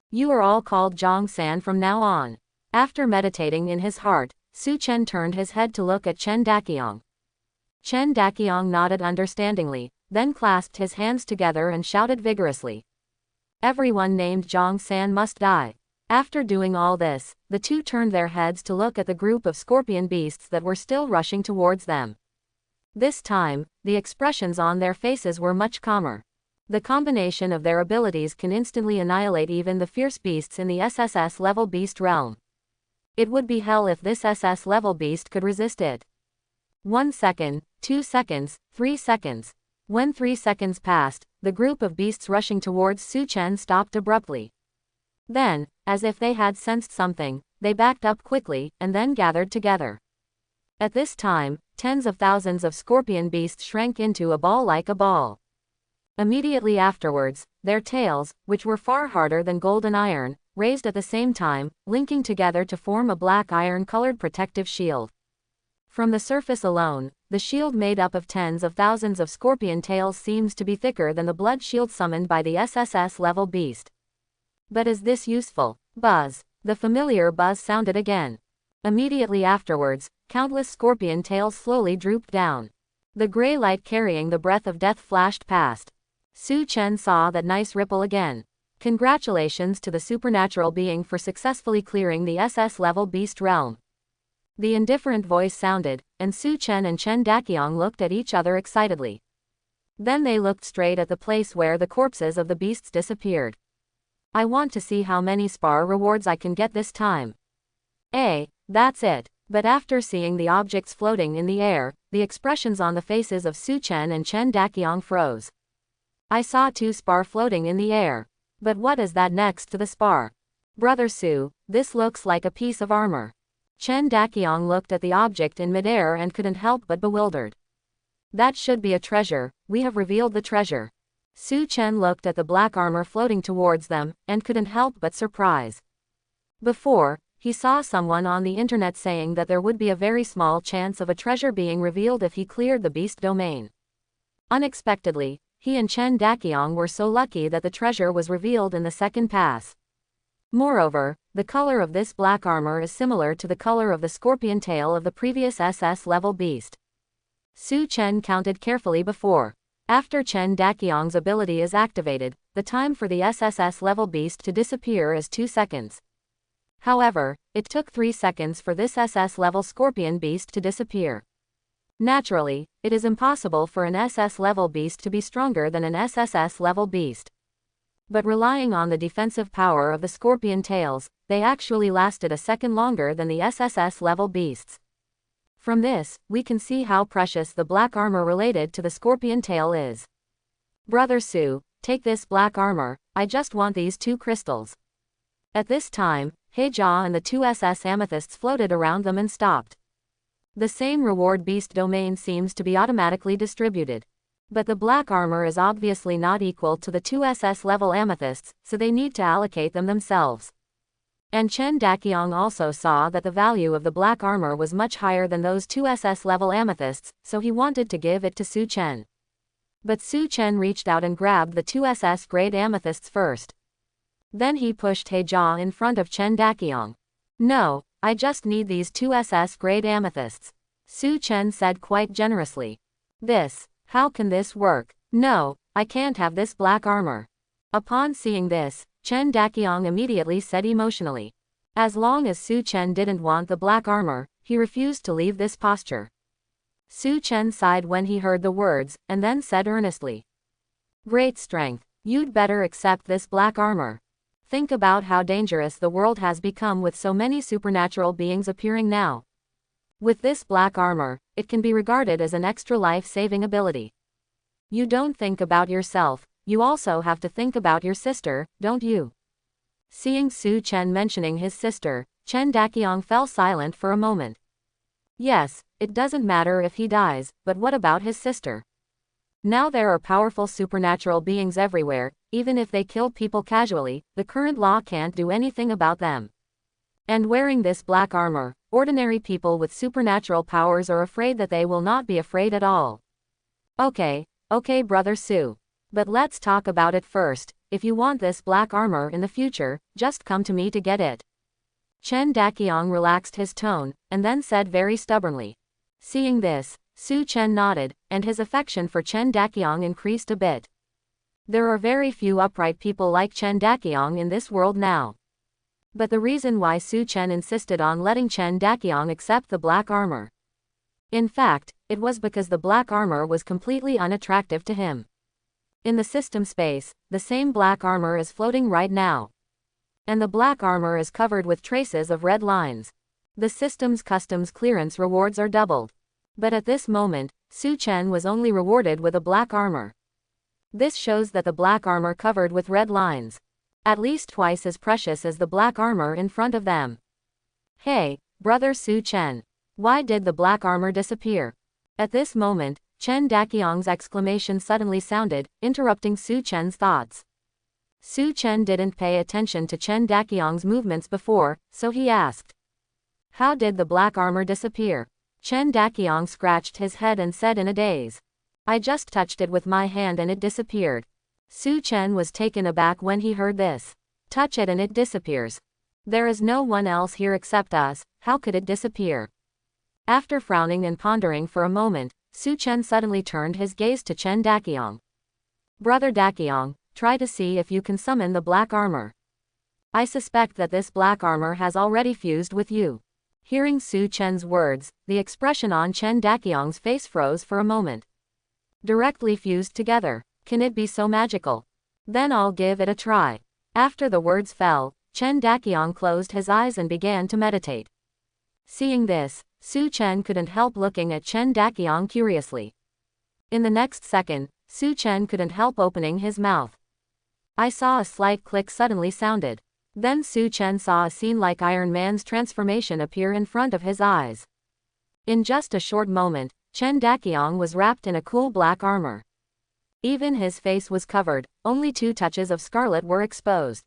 You are all called Zhang San from now on. After meditating in his heart, Su Chen turned his head to look at Chen Daqiang. Chen Daqiang nodded understandingly, then clasped his hands together and shouted vigorously. Everyone named Zhang San must die. After doing all this, the two turned their heads to look at the group of scorpion beasts that were still rushing towards them. This time, the expressions on their faces were much calmer. The combination of their abilities can instantly annihilate even the fierce beasts in the SSS level beast realm. It would be hell if this SS level beast could resist it. 1 second, 2 seconds, 3 seconds. When 3 seconds passed, the group of beasts rushing towards Su Chen stopped abruptly. Then, as if they had sensed something, they backed up quickly, and then gathered together. At this time, tens of thousands of scorpion beasts shrank into a ball like a ball. Immediately afterwards, their tails, which were far harder than golden iron, raised at the same time, linking together to form a black iron-colored protective shield. From the surface alone, the shield made up of tens of thousands of scorpion tails seems to be thicker than the blood shield summoned by the SSS level beast. But is this useful? Buzz. The familiar buzz sounded again. Immediately afterwards, countless scorpion tails slowly drooped down. The gray light carrying the breath of death flashed past. Su Chen saw that nice ripple again. Congratulations to the supernatural being for successfully clearing the SS level beast realm. The indifferent voice sounded, and Su Chen and Chen Daqiang looked at each other excitedly. Then they looked straight at the place where the corpses of the beasts disappeared. I want to see how many spar rewards I can get this time. That's it. But after seeing the objects floating in the air, the expressions on the faces of Su Chen and Chen Daqiang froze. I saw 2 spar floating in the air. But what is that next to the spar? Brother Su, this looks like a piece of armor. Chen Daqiang looked at the object in midair and couldn't help but bewildered. That should be a treasure, we have revealed the treasure. Su Chen looked at the black armor floating towards them, and couldn't help but surprise. Before, he saw someone on the internet saying that there would be a very small chance of a treasure being revealed if he cleared the beast domain. Unexpectedly, he and Chen Daqiang were so lucky that the treasure was revealed in the second pass. Moreover, the color of this black armor is similar to the color of the scorpion tail of the previous SS level beast. Su Chen counted carefully before. After Chen Daqiang's ability is activated, the time for the SSS level beast to disappear is 2 seconds. However, it took 3 seconds for this SS level scorpion beast to disappear. Naturally, it is impossible for an SS level beast to be stronger than an SSS level beast. But relying on the defensive power of the scorpion tails, they actually lasted a second longer than the SSS level beasts. From this, we can see how precious the black armor related to the scorpion tail is. Brother Su, take this black armor, I just want these 2 crystals. At this time, Heijia and the 2 SS amethysts floated around them and stopped. The same reward beast domain seems to be automatically distributed. But the black armor is obviously not equal to the 2 SS level amethysts, so they need to allocate them themselves. And Chen Daqiang also saw that the value of the black armor was much higher than those 2 SS level amethysts, so he wanted to give it to Su Chen. But Su Chen reached out and grabbed the 2 SS grade amethysts first. Then he pushed Heijia in front of Chen Daqiang. No, I just need these 2 SS grade amethysts. Su Chen said quite generously. How can this work? No, I can't have this black armor. Upon seeing this, Chen Daqiang immediately said emotionally. As long as Su Chen didn't want the black armor, he refused to leave this posture. Su Chen sighed when he heard the words, and then said earnestly. Great strength, you'd better accept this black armor. Think about how dangerous the world has become with so many supernatural beings appearing now. With this black armor, it can be regarded as an extra life-saving ability. You don't think about yourself, you also have to think about your sister, don't you? Seeing Su Chen mentioning his sister, Chen Daqiang fell silent for a moment. Yes, it doesn't matter if he dies, but what about his sister? Now there are powerful supernatural beings everywhere, even if they kill people casually, the current law can't do anything about them. And wearing this black armor, ordinary people with supernatural powers are afraid that they will not be afraid at all. Okay, Brother Su. But let's talk about it first. If you want this black armor in the future, just come to me to get it. Chen Daqiang relaxed his tone, and then said very stubbornly. Seeing this, Su Chen nodded, and his affection for Chen Daqiang increased a bit. There are very few upright people like Chen Daqiang in this world now. But the reason why Su Chen insisted on letting Chen Daqiang accept the black armor. In fact, it was because the black armor was completely unattractive to him. In the system space, the same black armor is floating right now. And the black armor is covered with traces of red lines. The system's customs clearance rewards are doubled. But at this moment, Su Chen was only rewarded with a black armor. This shows that the black armor covered with red lines. At least twice as precious as the black armor in front of them. Hey, Brother Su Chen. Why did the black armor disappear? At this moment, Chen Daqiang's exclamation suddenly sounded, interrupting Su Chen's thoughts. Su Chen didn't pay attention to Chen Daqiang's movements before, so he asked. How did the black armor disappear? Chen Daqiang scratched his head and said in a daze. I just touched it with my hand and it disappeared. Su Chen was taken aback when he heard this. Touch it and it disappears. There is no one else here except us, how could it disappear? After frowning and pondering for a moment, Su Chen suddenly turned his gaze to Chen Daqiang. Brother Daqiang, try to see if you can summon the black armor. I suspect that this black armor has already fused with you. Hearing Su Chen's words, the expression on Chen Daqiang's face froze for a moment. Directly fused together. Can it be so magical? Then I'll give it a try. After the words fell, Chen Daqiang closed his eyes and began to meditate. Seeing this, Su Chen couldn't help looking at Chen Daqiang curiously. In the next second, Su Chen couldn't help opening his mouth. I saw a slight click suddenly sounded. Then Su Chen saw a scene like Iron Man's transformation appear in front of his eyes. In just a short moment, Chen Daqiang was wrapped in a cool black armor. Even his face was covered, only 2 touches of scarlet were exposed.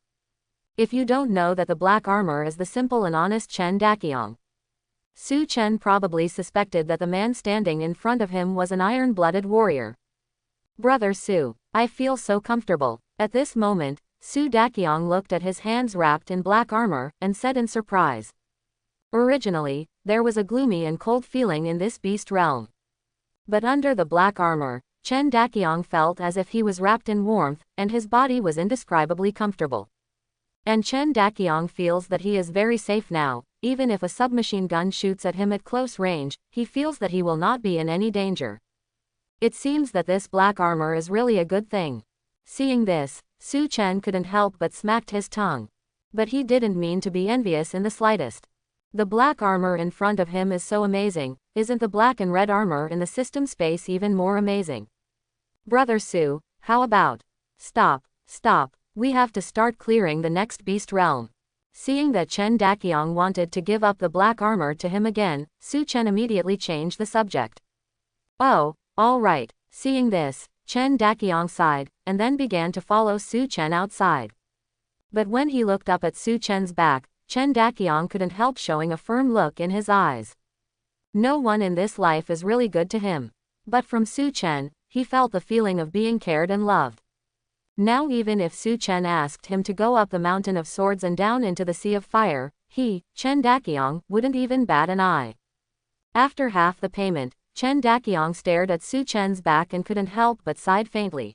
If you don't know that the black armor is the simple and honest Chen Daqiang. Su Chen probably suspected that the man standing in front of him was an iron-blooded warrior. Brother Su, I feel so comfortable. At this moment, Su Daqiang looked at his hands wrapped in black armor, and said in surprise. Originally, there was a gloomy and cold feeling in this beast realm. But under the black armor, Chen Daqiang felt as if he was wrapped in warmth, and his body was indescribably comfortable. And Chen Daqiang feels that he is very safe now. Even if a submachine gun shoots at him at close range, he feels that he will not be in any danger. It seems that this black armor is really a good thing. Seeing this, Su Chen couldn't help but smacked his tongue. But he didn't mean to be envious in the slightest. The black armor in front of him is so amazing. Isn't the black and red armor in the system space even more amazing? Brother Su, how about? Stop, we have to start clearing the next beast realm. Seeing that Chen Daqiang wanted to give up the black armor to him again, Su Chen immediately changed the subject. Oh, all right. Seeing this, Chen Daqiang sighed, and then began to follow Su Chen outside. But when he looked up at Su Chen's back, Chen Daqiang couldn't help showing a firm look in his eyes. No one in this life is really good to him. But from Su Chen, he felt the feeling of being cared and loved. Now even if Su Chen asked him to go up the mountain of swords and down into the sea of fire, he, Chen Daqiang, wouldn't even bat an eye. After half the payment, Chen Daqiang stared at Su Chen's back and couldn't help but sighed faintly.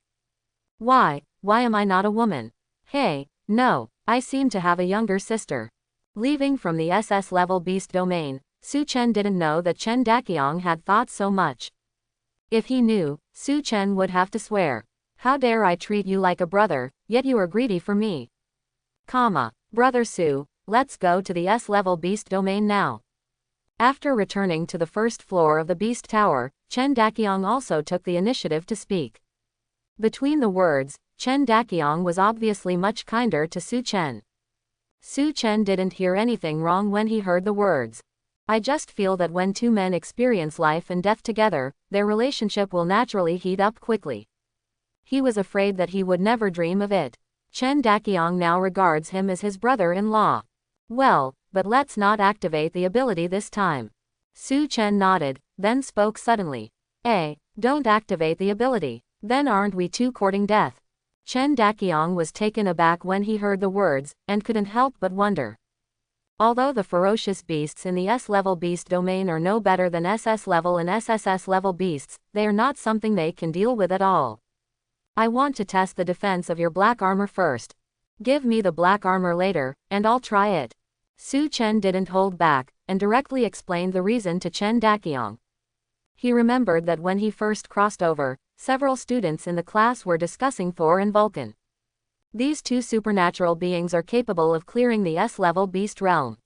Why am I not a woman? Hey, no, I seem to have a younger sister. Leaving from the SS level beast domain, Su Chen didn't know that Chen Daqiang had thought so much. If he knew, Su Chen would have to swear. How dare I treat you like a brother, yet you are greedy for me. Brother Su, let's go to the S-level beast domain now. After returning to the first floor of the beast tower, Chen Daqiang also took the initiative to speak. Between the words, Chen Daqiang was obviously much kinder to Su Chen. Su Chen didn't hear anything wrong when he heard the words. I just feel that when 2 men experience life and death together, their relationship will naturally heat up quickly. He was afraid that he would never dream of it. Chen Daqiang now regards him as his brother-in-law. Well, but let's not activate the ability this time. Su Chen nodded, then spoke suddenly. Don't activate the ability. Then aren't we 2 courting death? Chen Daqiang was taken aback when he heard the words, and couldn't help but wonder. Although the ferocious beasts in the S-level beast domain are no better than SS level and SSS level beasts, they are not something they can deal with at all. I want to test the defense of your black armor first. Give me the black armor later, and I'll try it. Su Chen didn't hold back, and directly explained the reason to Chen Daqiang. He remembered that when he first crossed over, several students in the class were discussing Thor and Vulcan. These 2 supernatural beings are capable of clearing the S-level beast realm.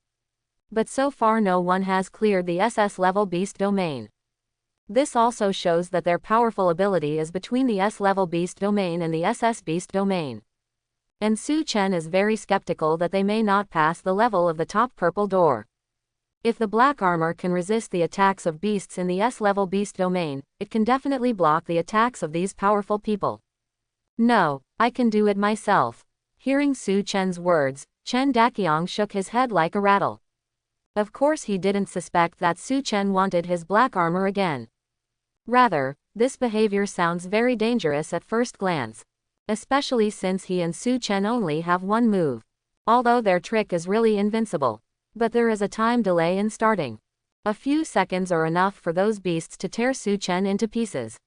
But so far no one has cleared the SS-level beast domain. This also shows that their powerful ability is between the S-level beast domain and the SS beast domain. And Su Chen is very skeptical that they may not pass the level of the top purple door. If the black armor can resist the attacks of beasts in the S-level beast domain, it can definitely block the attacks of these powerful people. No, I can do it myself. Hearing Su Chen's words, Chen Daqiang shook his head like a rattle. Of course he didn't suspect that Su Chen wanted his black armor again. Rather, this behavior sounds very dangerous at first glance. Especially since he and Su Chen only have 1 move. Although their trick is really invincible. But there is a time delay in starting. A few seconds are enough for those beasts to tear Su Chen into pieces.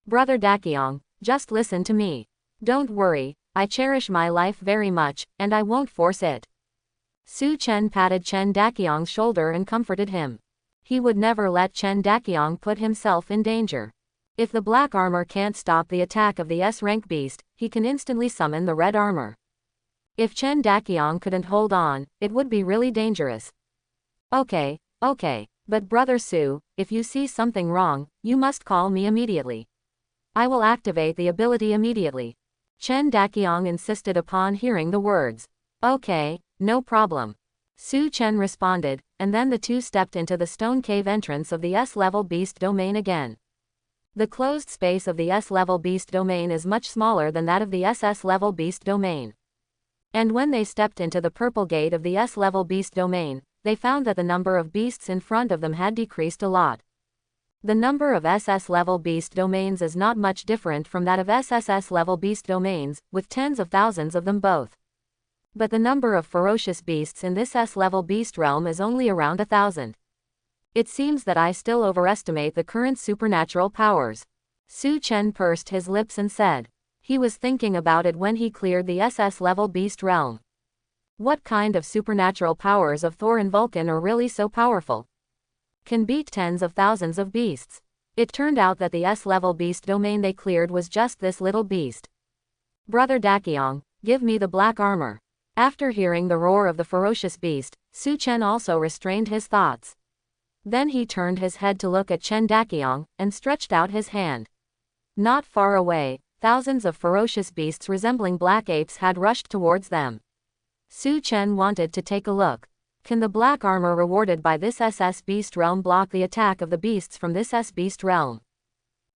Brother Daqiang, just listen to me. Don't worry, I cherish my life very much, and I won't force it. Su Chen patted Chen Daqiang's shoulder and comforted him. He would never let Chen Daqiang put himself in danger. If the black armor can't stop the attack of the S-rank beast, he can instantly summon the red armor. If Chen Daqiang couldn't hold on, it would be really dangerous. Okay, but Brother Su, if you see something wrong, you must call me immediately. I will activate the ability immediately. Chen Daqiang insisted upon hearing the words. Okay, no problem. Su Chen responded, and then the two stepped into the stone cave entrance of the S-level beast domain again. The closed space of the S-level beast domain is much smaller than that of the SS-level beast domain. And when they stepped into the purple gate of the S-level beast domain, they found that the number of beasts in front of them had decreased a lot. The number of SS-level beast domains is not much different from that of SSS-level beast domains, with tens of thousands of them both. But the number of ferocious beasts in this S-level beast realm is only around 1,000. It seems that I still overestimate the current supernatural powers. Su Chen pursed his lips and said. He was thinking about it when he cleared the SS-level beast realm. What kind of supernatural powers of Thor and Vulcan are really so powerful? Can beat tens of thousands of beasts. It turned out that the S-level beast domain they cleared was just this little beast. Brother Daqiang, give me the black armor. After hearing the roar of the ferocious beast, Su Chen also restrained his thoughts. Then he turned his head to look at Chen Daqiang, and stretched out his hand. Not far away, thousands of ferocious beasts resembling black apes had rushed towards them. Su Chen wanted to take a look. Can the black armor rewarded by this SS beast realm block the attack of the beasts from this S beast realm?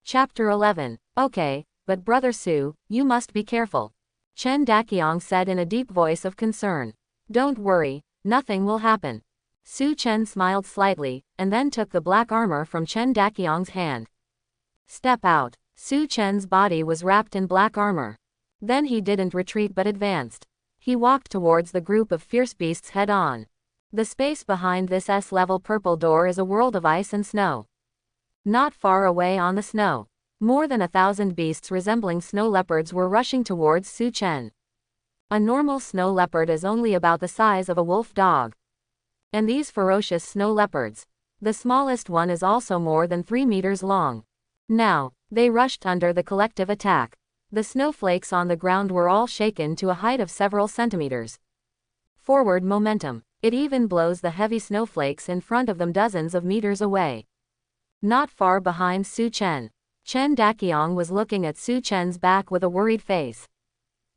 Chapter 11. Okay, but Brother Su, you must be careful. Chen Daqiang said in a deep voice of concern. Don't worry, nothing will happen. Su Chen smiled slightly, and then took the black armor from Chen Daqiang's hand. Step out. Su Chen's body was wrapped in black armor. Then he didn't retreat but advanced. He walked towards the group of fierce beasts head on. The space behind this S-level purple door is a world of ice and snow. Not far away on the snow, more than 1,000 beasts resembling snow leopards were rushing towards Su Chen. A normal snow leopard is only about the size of a wolf dog. And these ferocious snow leopards, the smallest one is also more than 3 meters long. Now, they rushed under the collective attack. The snowflakes on the ground were all shaken to a height of several centimeters. Forward momentum. It even blows the heavy snowflakes in front of them dozens of meters away. Not far behind Su Chen, Chen Daqiang was looking at Su Chen's back with a worried face.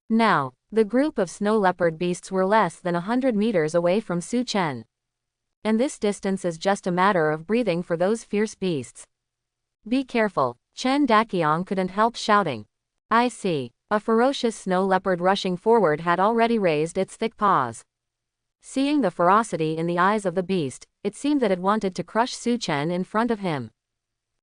Now, the group of snow leopard beasts were less than 100 meters away from Su Chen. And this distance is just a matter of breathing for those fierce beasts. Be careful, Chen Daqiang couldn't help shouting. I see. A ferocious snow leopard rushing forward had already raised its thick paws. Seeing the ferocity in the eyes of the beast, it seemed that it wanted to crush Su Chen in front of him.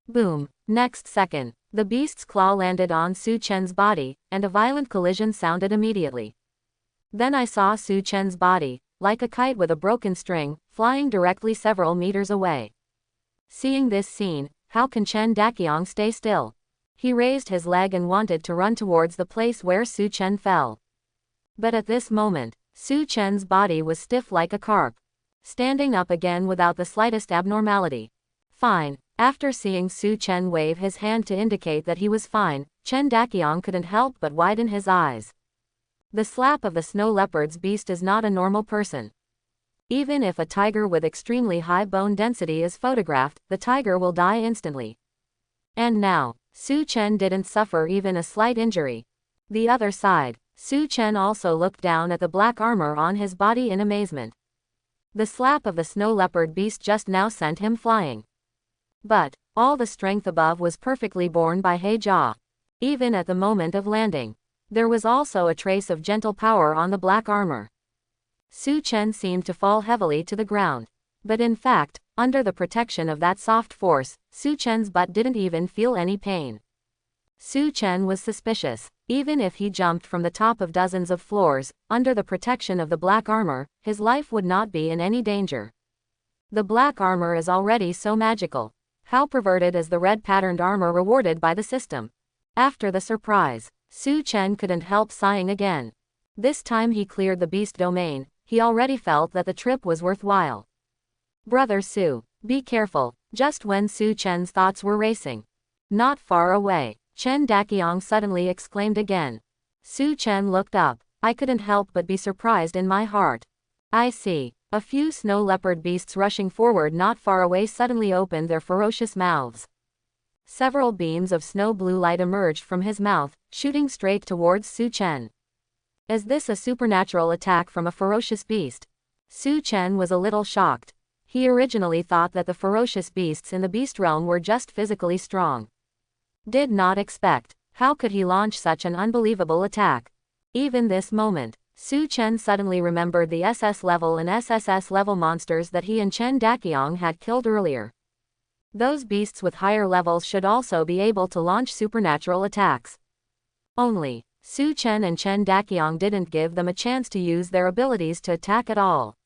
Boom. Next second, the beast's claw landed on Su Chen's body, and a violent collision sounded immediately. Then I saw Su Chen's body, like a kite with a broken string, flying directly several meters away. Seeing this scene, how can Chen Daqiang stay still? He raised his leg and wanted to run towards the place where Su Chen fell. But at this moment, Su Chen's body was stiff like a carp, standing up again without the slightest abnormality. Fine. After seeing Su Chen wave his hand to indicate that he was fine, Chen Daqiang couldn't help but widen his eyes. The slap of the snow leopard's beast is not a normal person. Even if a tiger with extremely high bone density is photographed, the tiger will die instantly. And now, Su Chen didn't suffer even a slight injury. The other side, Su Chen also looked down at the black armor on his body in amazement. The slap of the snow leopard beast just now sent him flying. But, all the strength above was perfectly borne by He Jia. Even at the moment of landing, there was also a trace of gentle power on the black armor. Su Chen seemed to fall heavily to the ground. But in fact, under the protection of that soft force, Su Chen's butt didn't even feel any pain. Su Chen was suspicious. Even if he jumped from the top of dozens of floors, under the protection of the black armor, his life would not be in any danger. The black armor is already so magical. How perverted is the red patterned armor rewarded by the system? After the surprise, Su Chen couldn't help sighing again. This time he cleared the beast domain, he already felt that the trip was worthwhile. Brother Su, be careful. Just when Su Chen's thoughts were racing, not far away, Chen Daqiang suddenly exclaimed again. Su Chen looked up. I couldn't help but be surprised in my heart. I see. A few snow leopard beasts rushing forward not far away suddenly opened their ferocious mouths. Several beams of snow blue light emerged from his mouth, shooting straight towards Su Chen. Is this a supernatural attack from a ferocious beast? Su Chen was a little shocked. He originally thought that the ferocious beasts in the beast realm were just physically strong. Did not expect. How could he launch such an unbelievable attack? Even this moment, Su Chen suddenly remembered the SS level and SSS level monsters that he and Chen Daqiang had killed earlier. Those beasts with higher levels should also be able to launch supernatural attacks. Only, Su Chen and Chen Daqiang didn't give them a chance to use their abilities to attack at all.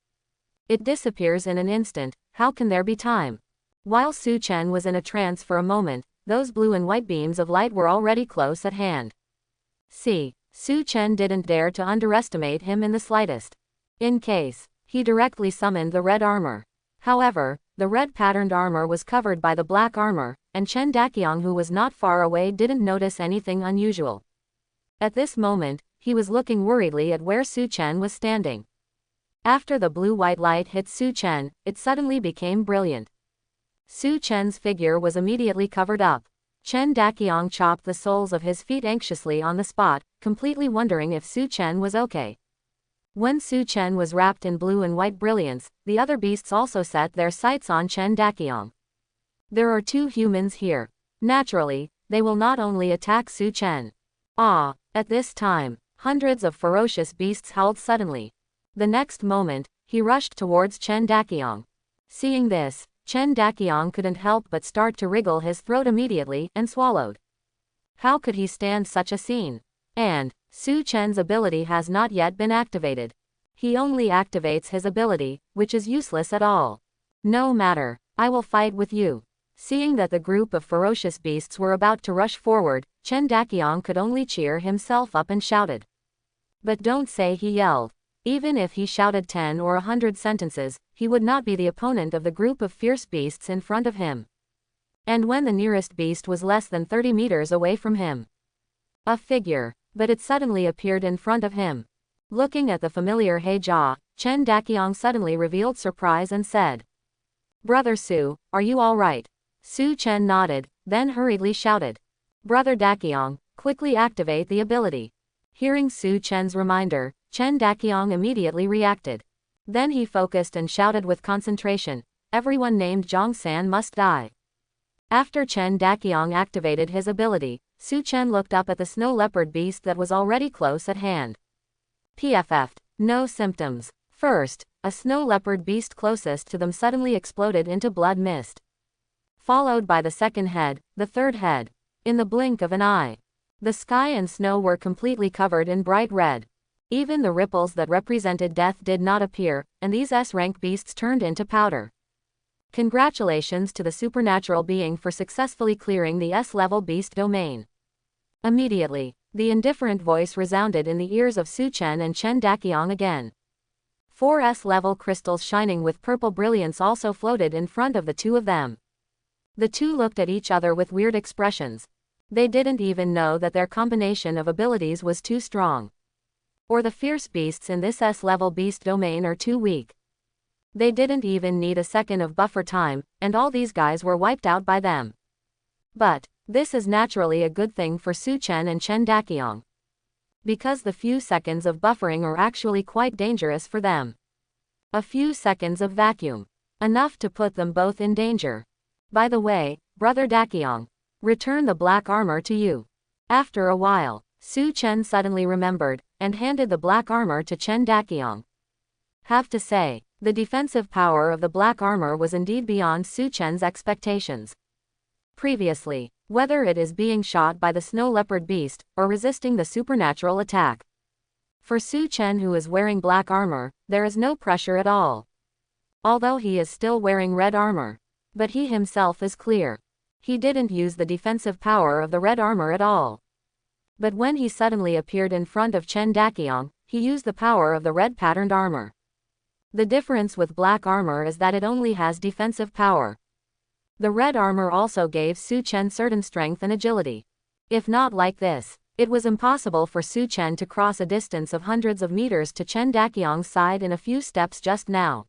It disappears in an instant, how can there be time? While Su Chen was in a trance for a moment, those blue and white beams of light were already close at hand. See, Su Chen didn't dare to underestimate him in the slightest. In case, he directly summoned the red armor. However, the red patterned armor was covered by the black armor, and Chen Daqiang, who was not far away, didn't notice anything unusual. At this moment, he was looking worriedly at where Su Chen was standing. After the blue-white light hit Su Chen, it suddenly became brilliant. Su Chen's figure was immediately covered up. Chen Daqiang chopped the soles of his feet anxiously on the spot, completely wondering if Su Chen was okay. When Su Chen was wrapped in blue and white brilliance, the other beasts also set their sights on Chen Daqiang. There are two humans here. Naturally, they will not only attack Su Chen. At this time, hundreds of ferocious beasts howled suddenly. The next moment, he rushed towards Chen Daqiang. Seeing this, Chen Daqiang couldn't help but start to wriggle his throat immediately and swallowed. How could he stand such a scene? And, Su Chen's ability has not yet been activated. He only activates his ability, which is useless at all. No matter, I will fight with you. Seeing that the group of ferocious beasts were about to rush forward, Chen Daqiang could only cheer himself up and shouted. But don't say he yelled. Even if he shouted 10 or 100 sentences, he would not be the opponent of the group of fierce beasts in front of him. And when the nearest beast was less than 30 meters away from him, a figure, but it suddenly appeared in front of him. Looking at the familiar He Jia, Chen Daqiang suddenly revealed surprise and said, "Brother Su, are you all right?" Su Chen nodded, then hurriedly shouted, "Brother Daqiang, quickly activate the ability." Hearing Su Chen's reminder, Chen Daqiang immediately reacted. Then he focused and shouted with concentration, "Everyone named Zhongsan must die." After Chen Daqiang activated his ability, Su Chen looked up at the snow leopard beast that was already close at hand. PFF'd. No symptoms. First, a snow leopard beast closest to them suddenly exploded into blood mist. Followed by the second head, the third head. In the blink of an eye, the sky and snow were completely covered in bright red. Even the ripples that represented death did not appear, and these S-rank beasts turned into powder. Congratulations to the supernatural being for successfully clearing the S-level beast domain. Immediately, the indifferent voice resounded in the ears of Su Chen and Chen Daqiang again. 4 S-level crystals shining with purple brilliance also floated in front of the two of them. The two looked at each other with weird expressions. They didn't even know that their combination of abilities was too strong. Or the fierce beasts in this S-level beast domain are too weak. They didn't even need a second of buffer time, and all these guys were wiped out by them. But, this is naturally a good thing for Su Chen and Chen Daqiang. Because the few seconds of buffering are actually quite dangerous for them. A few seconds of vacuum. Enough to put them both in danger. By the way, Brother Daqiang, return the black armor to you. After a while, Su Chen suddenly remembered, and handed the black armor to Chen Daqiang. Have to say, the defensive power of the black armor was indeed beyond Su Chen's expectations. Previously, whether it is being shot by the snow leopard beast, or resisting the supernatural attack. For Su Chen, who is wearing black armor, there is no pressure at all. Although he is still wearing red armor. But he himself is clear. He didn't use the defensive power of the red armor at all. But when he suddenly appeared in front of Chen Daqiang, he used the power of the red patterned armor. The difference with black armor is that it only has defensive power. The red armor also gave Su Chen certain strength and agility. If not like this, It was impossible for Su Chen to cross a distance of hundreds of meters to Chen Daqiang's side in a few steps just now.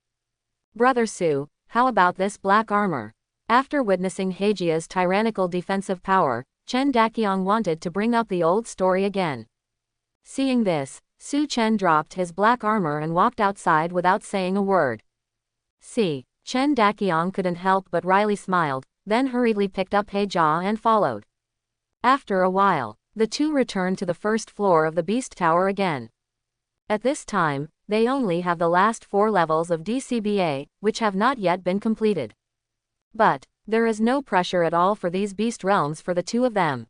Brother Su, how about this black armor? After witnessing Hejia's tyrannical defensive power, Chen Daqiang wanted to bring up the old story again. Seeing this, Su Chen dropped his black armor and walked outside without saying a word. See, Chen Daqiang couldn't help but wryly smiled, then hurriedly picked up Hejia and followed. After a while, the two returned to the first floor of the Beast Tower again. At this time, they only have the last 4 levels of DCBA, which have not yet been completed. But there is no pressure at all for these beast realms for the two of them.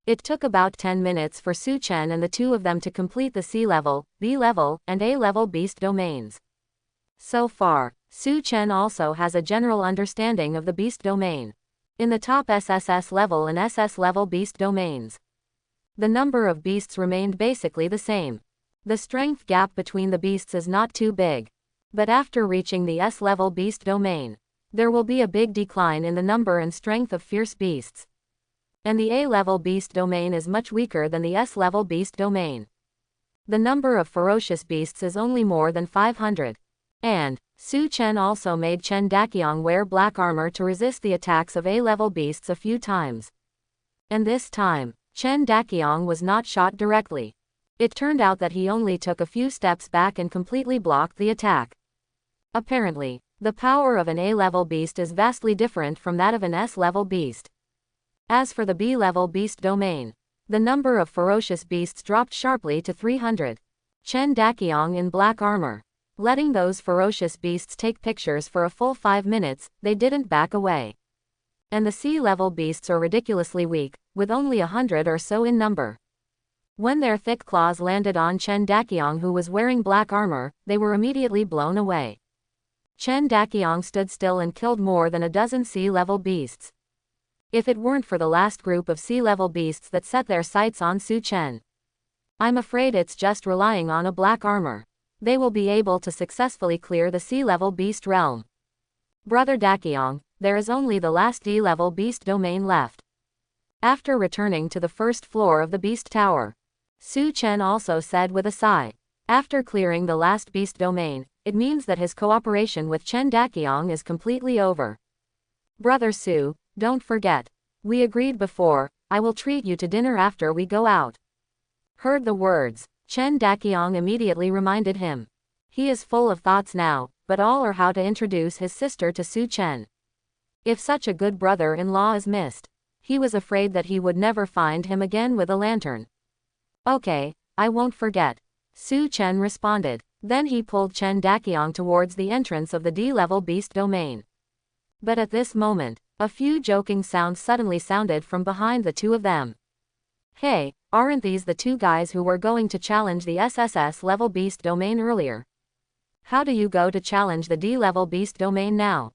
It took about 10 minutes for Su Chen and the two of them to complete the C level, B level, and A level beast domains. So far, Su Chen also has a general understanding of the beast domain. In the top SSS level and SS level beast domains, the number of beasts remained basically the same. The strength gap between the beasts is not too big. But after reaching the S level beast domain, there will be a big decline in the number and strength of fierce beasts. And the A-level beast domain is much weaker than the S-level beast domain. The number of ferocious beasts is only more than 500. And Su Chen also made Chen Daqiang wear black armor to resist the attacks of A-level beasts a few times. And this time, Chen Daqiang was not shot directly. It turned out that he only took a few steps back and completely blocked the attack. Apparently, the power of an A-level beast is vastly different from that of an S-level beast. As for the B-level beast domain, the number of ferocious beasts dropped sharply to 300. Chen Daqiang in black armor, letting those ferocious beasts take pictures for a full 5 minutes, they didn't back away. And the C-level beasts are ridiculously weak, with only 100 or so in number. When their thick claws landed on Chen Daqiang, who was wearing black armor, they were immediately blown away. Chen Daqiang stood still and killed more than a dozen C-level beasts. If it weren't for the last group of C-level beasts that set their sights on Su Chen, I'm afraid it's just relying on a black armor. They will be able to successfully clear the C-level beast realm. Brother Daqiang, there is only the last D-level beast domain left. After returning to the first floor of the beast tower, Su Chen also said with a sigh. After clearing the last beast domain, it means that his cooperation with Chen Daqiang is completely over. Brother Su, don't forget. We agreed before, I will treat you to dinner after we go out. Heard the words, Chen Daqiang immediately reminded him. He is full of thoughts now, but all are how to introduce his sister to Su Chen. If such a good brother-in-law is missed, he was afraid that he would never find him again with a lantern. Okay, I won't forget. Su Chen responded. Then he pulled Chen Daqiang towards the entrance of the D-level beast domain. But at this moment, a few joking sounds suddenly sounded from behind the two of them. Hey, aren't these the two guys who were going to challenge the SSS level beast domain earlier? How do you go to challenge the D-level beast domain now?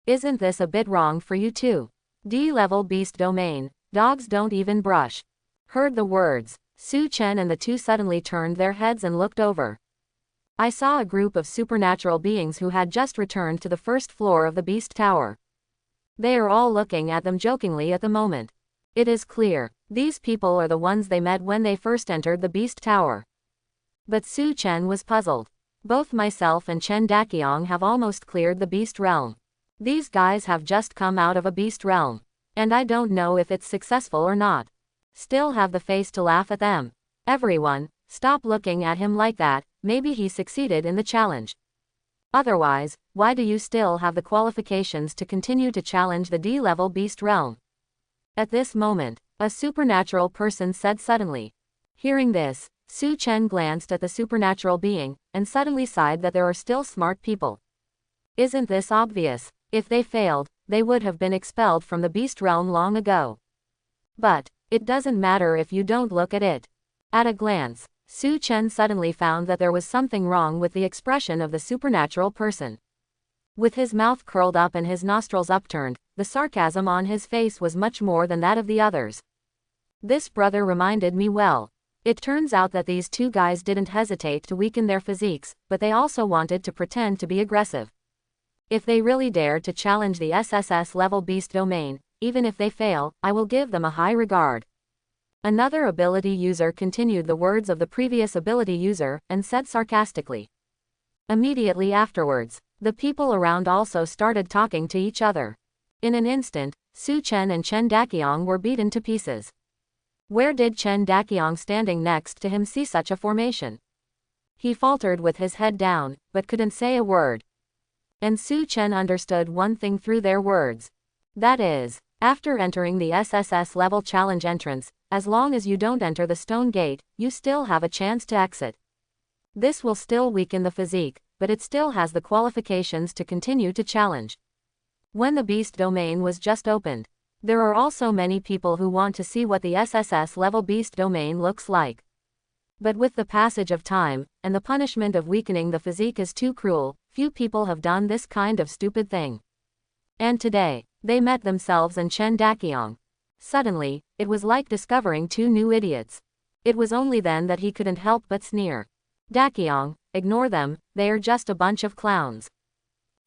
Isn't this a bit wrong for you too? D-level beast domain, dogs don't even brush. Heard the words, Su Chen and the two suddenly turned their heads and looked over. I saw a group of supernatural beings who had just returned to the first floor of the beast tower. They are all looking at them jokingly at the moment. It is clear, these people are the ones they met when they first entered the beast tower. But Su Chen was puzzled. Both myself and Chen Daqiang have almost cleared the beast realm. These guys have just come out of a beast realm. And I don't know if it's successful or not. Still have the face to laugh at them. Everyone, stop looking at him like that, maybe he succeeded in the challenge. Otherwise, why do you still have the qualifications to continue to challenge the D-level beast realm? At this moment, a supernatural person said suddenly. Hearing this, Su Chen glanced at the supernatural being, and suddenly sighed that there are still smart people. Isn't this obvious? If they failed, they would have been expelled from the beast realm long ago. But it doesn't matter if you don't look at it. At a glance, Su Chen suddenly found that there was something wrong with the expression of the supernatural person. With his mouth curled up and his nostrils upturned, the sarcasm on his face was much more than that of the others. This brother reminded me well. It turns out that these two guys didn't hesitate to weaken their physiques, but they also wanted to pretend to be aggressive. If they really dare to challenge the SSS level beast domain, even if they fail, I will give them a high regard. Another ability user continued the words of the previous ability user, and said sarcastically. Immediately afterwards, the people around also started talking to each other. In an instant, Su Chen and Chen Daqiang were beaten to pieces. Where did Chen Daqiang standing next to him see such a formation? He faltered with his head down, but couldn't say a word. And Su Chen understood one thing through their words. That is, after entering the SSS level challenge entrance, as long as you don't enter the stone gate, you still have a chance to exit. This will still weaken the physique, but it still has the qualifications to continue to challenge. When the beast domain was just opened, there are also many people who want to see what the SSS level beast domain looks like. But with the passage of time, and the punishment of weakening the physique is too cruel, few people have done this kind of stupid thing. And today, they met themselves and Chen Daqiang. Suddenly, it was like discovering two new idiots. It was only then that he couldn't help but sneer. Daqiang, ignore them, they are just a bunch of clowns.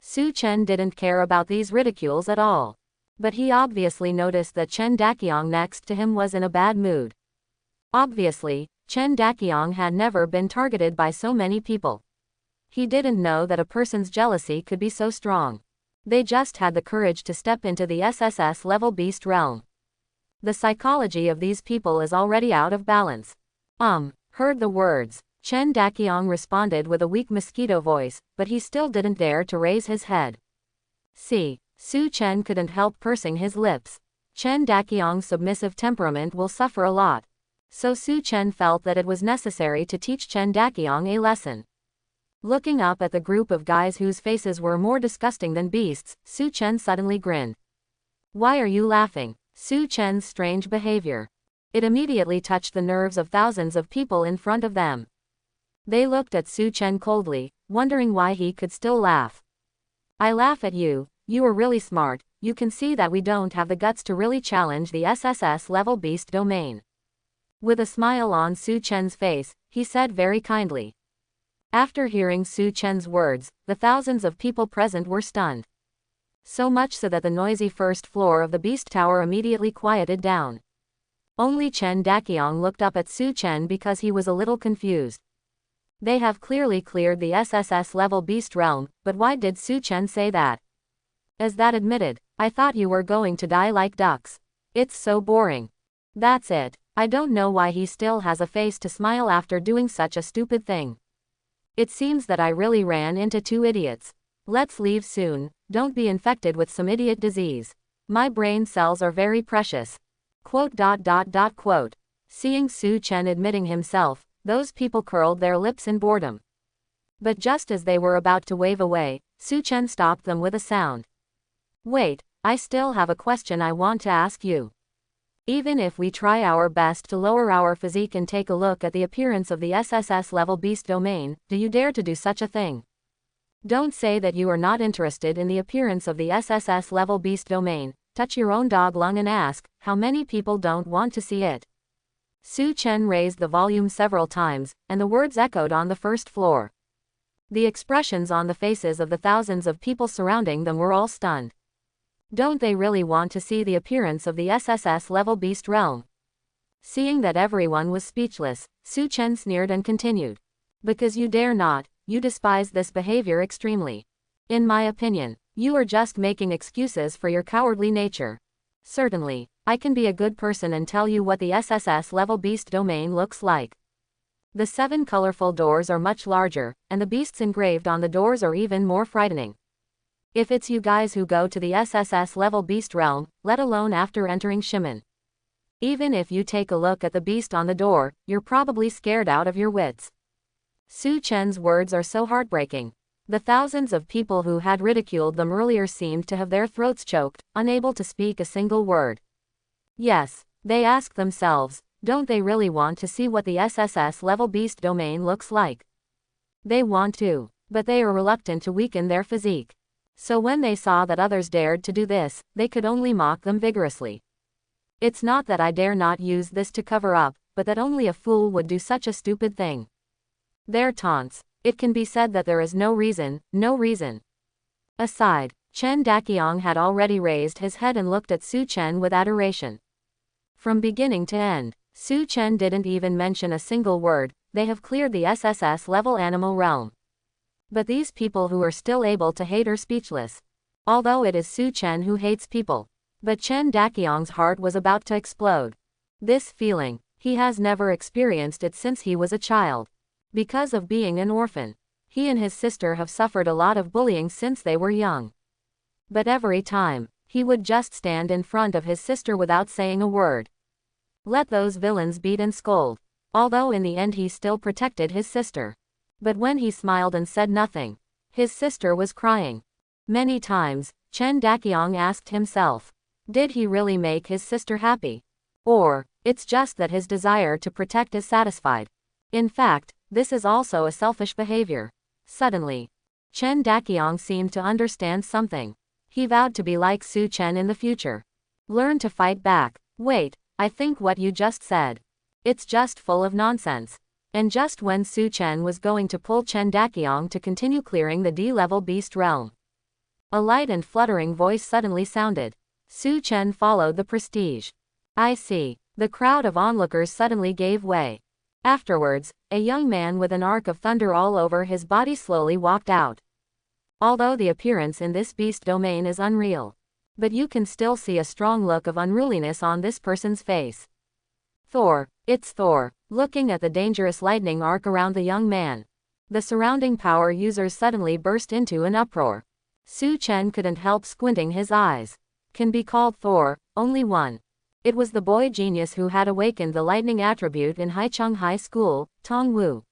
Su Chen didn't care about these ridicules at all. But he obviously noticed that Chen Daqiang next to him was in a bad mood. Obviously, Chen Daqiang had never been targeted by so many people. He didn't know that a person's jealousy could be so strong. They just had the courage to step into the SSS level beast realm. The psychology of these people is already out of balance. Heard the words. Chen Daqiang responded with a weak mosquito voice, but he still didn't dare to raise his head. See, Su Chen couldn't help pursing his lips. Chen Daqiang's submissive temperament will suffer a lot. So Su Chen felt that it was necessary to teach Chen Daqiang a lesson. Looking up at the group of guys whose faces were more disgusting than beasts, Su Chen suddenly grinned. Why are you laughing? Su Chen's strange behavior. It immediately touched the nerves of thousands of people in front of them. They looked at Su Chen coldly, wondering why he could still laugh. I laugh at you, you are really smart, you can see that we don't have the guts to really challenge the SSS level beast domain. With a smile on Su Chen's face, he said very kindly. After hearing Su Chen's words, the thousands of people present were stunned. So much so that the noisy first floor of the beast tower immediately quieted down. Only Chen Daqiang looked up at Su Chen because he was a little confused. They have clearly cleared the SSS level beast realm, but why did Su Chen say that? As that admitted, I thought you were going to die like ducks. It's so boring. That's it, I don't know why he still has a face to smile after doing such a stupid thing. It seems that I really ran into two idiots. Let's leave soon, don't be infected with some idiot disease. My brain cells are very precious. Quote. Seeing Su Chen admitting himself, those people curled their lips in boredom. But just as they were about to wave away, Su Chen stopped them with a sound. Wait, I still have a question I want to ask you. Even if we try our best to lower our physique and take a look at the appearance of the SSS level beast domain, do you dare to do such a thing? Don't say that you are not interested in the appearance of the SSS level beast domain, touch your own dog lung and ask, how many people don't want to see it? Su Chen raised the volume several times, and the words echoed on the first floor. The expressions on the faces of the thousands of people surrounding them were all stunned. Don't they really want to see the appearance of the SSS level beast realm? Seeing that everyone was speechless, Su Chen sneered and continued. Because you dare not, you despise this behavior extremely. In my opinion, you are just making excuses for your cowardly nature. Certainly, I can be a good person and tell you what the SSS level beast domain looks like. The 7 colorful doors are much larger, and the beasts engraved on the doors are even more frightening. If it's you guys who go to the SSS level beast realm, let alone after entering Shimen. Even if you take a look at the beast on the door, you're probably scared out of your wits. Su Chen's words are so heartbreaking. The thousands of people who had ridiculed them earlier seemed to have their throats choked, unable to speak a single word. Yes, they ask themselves, don't they really want to see what the SSS level beast domain looks like? They want to, but they are reluctant to weaken their physique. So when they saw that others dared to do this, they could only mock them vigorously. It's not that I dare not use this to cover up, but that only a fool would do such a stupid thing. Their taunts. It can be said that there is no reason. Aside, Chen Daqiang had already raised his head and looked at Su Chen with adoration. From beginning to end, Su Chen didn't even mention a single word. They have cleared the SSS level animal realm. But these people who are still able to hate are speechless. Although it is Su Chen who hates people. But Chen Daqiang's heart was about to explode. This feeling, he has never experienced it since he was a child. Because of being an orphan, he and his sister have suffered a lot of bullying since they were young. But every time, he would just stand in front of his sister without saying a word. Let those villains beat and scold. Although in the end he still protected his sister. But when he smiled and said nothing, his sister was crying. Many times, Chen Daqiang asked himself, did he really make his sister happy? Or, it's just that his desire to protect is satisfied. In fact, this is also a selfish behavior. Suddenly, Chen Daqiang seemed to understand something. He vowed to be like Su Chen in the future. Learn to fight back. Wait, I think what you just said. It's just full of nonsense. And just when Su Chen was going to pull Chen Daqiang to continue clearing the D-level beast realm, a light and fluttering voice suddenly sounded. Su Chen followed the prestige. I see. The crowd of onlookers suddenly gave way. Afterwards, a young man with an arc of thunder all over his body slowly walked out. Although the appearance in this beast domain is unreal, but you can still see a strong look of unruliness on this person's face. Thor. It's Thor. Looking at the dangerous lightning arc around the young man, the surrounding power users suddenly burst into an uproar. Su Chen couldn't help squinting his eyes. Can be called Thor, only one. It was the boy genius who had awakened the lightning attribute in Haicheng High School, Tong Wu.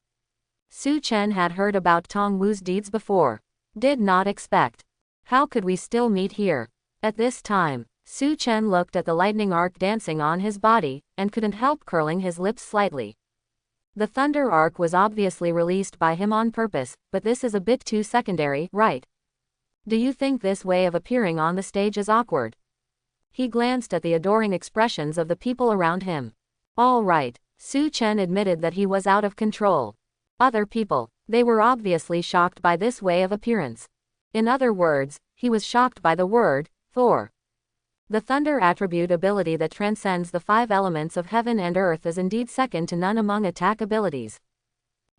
Su Chen had heard about Tong Wu's deeds before. Did not expect. How could we still meet here? At this time, Su Chen looked at the lightning arc dancing on his body, and couldn't help curling his lips slightly. The thunder arc was obviously released by him on purpose, but this is a bit too secondary, right? Do you think this way of appearing on the stage is awkward? He glanced at the adoring expressions of the people around him. All right, Su Chen admitted that he was out of control. Other people, they were obviously shocked by this way of appearance. In other words, he was shocked by the word, Thor. The thunder attribute ability that transcends the 5 elements of heaven and earth is indeed second to none among attack abilities.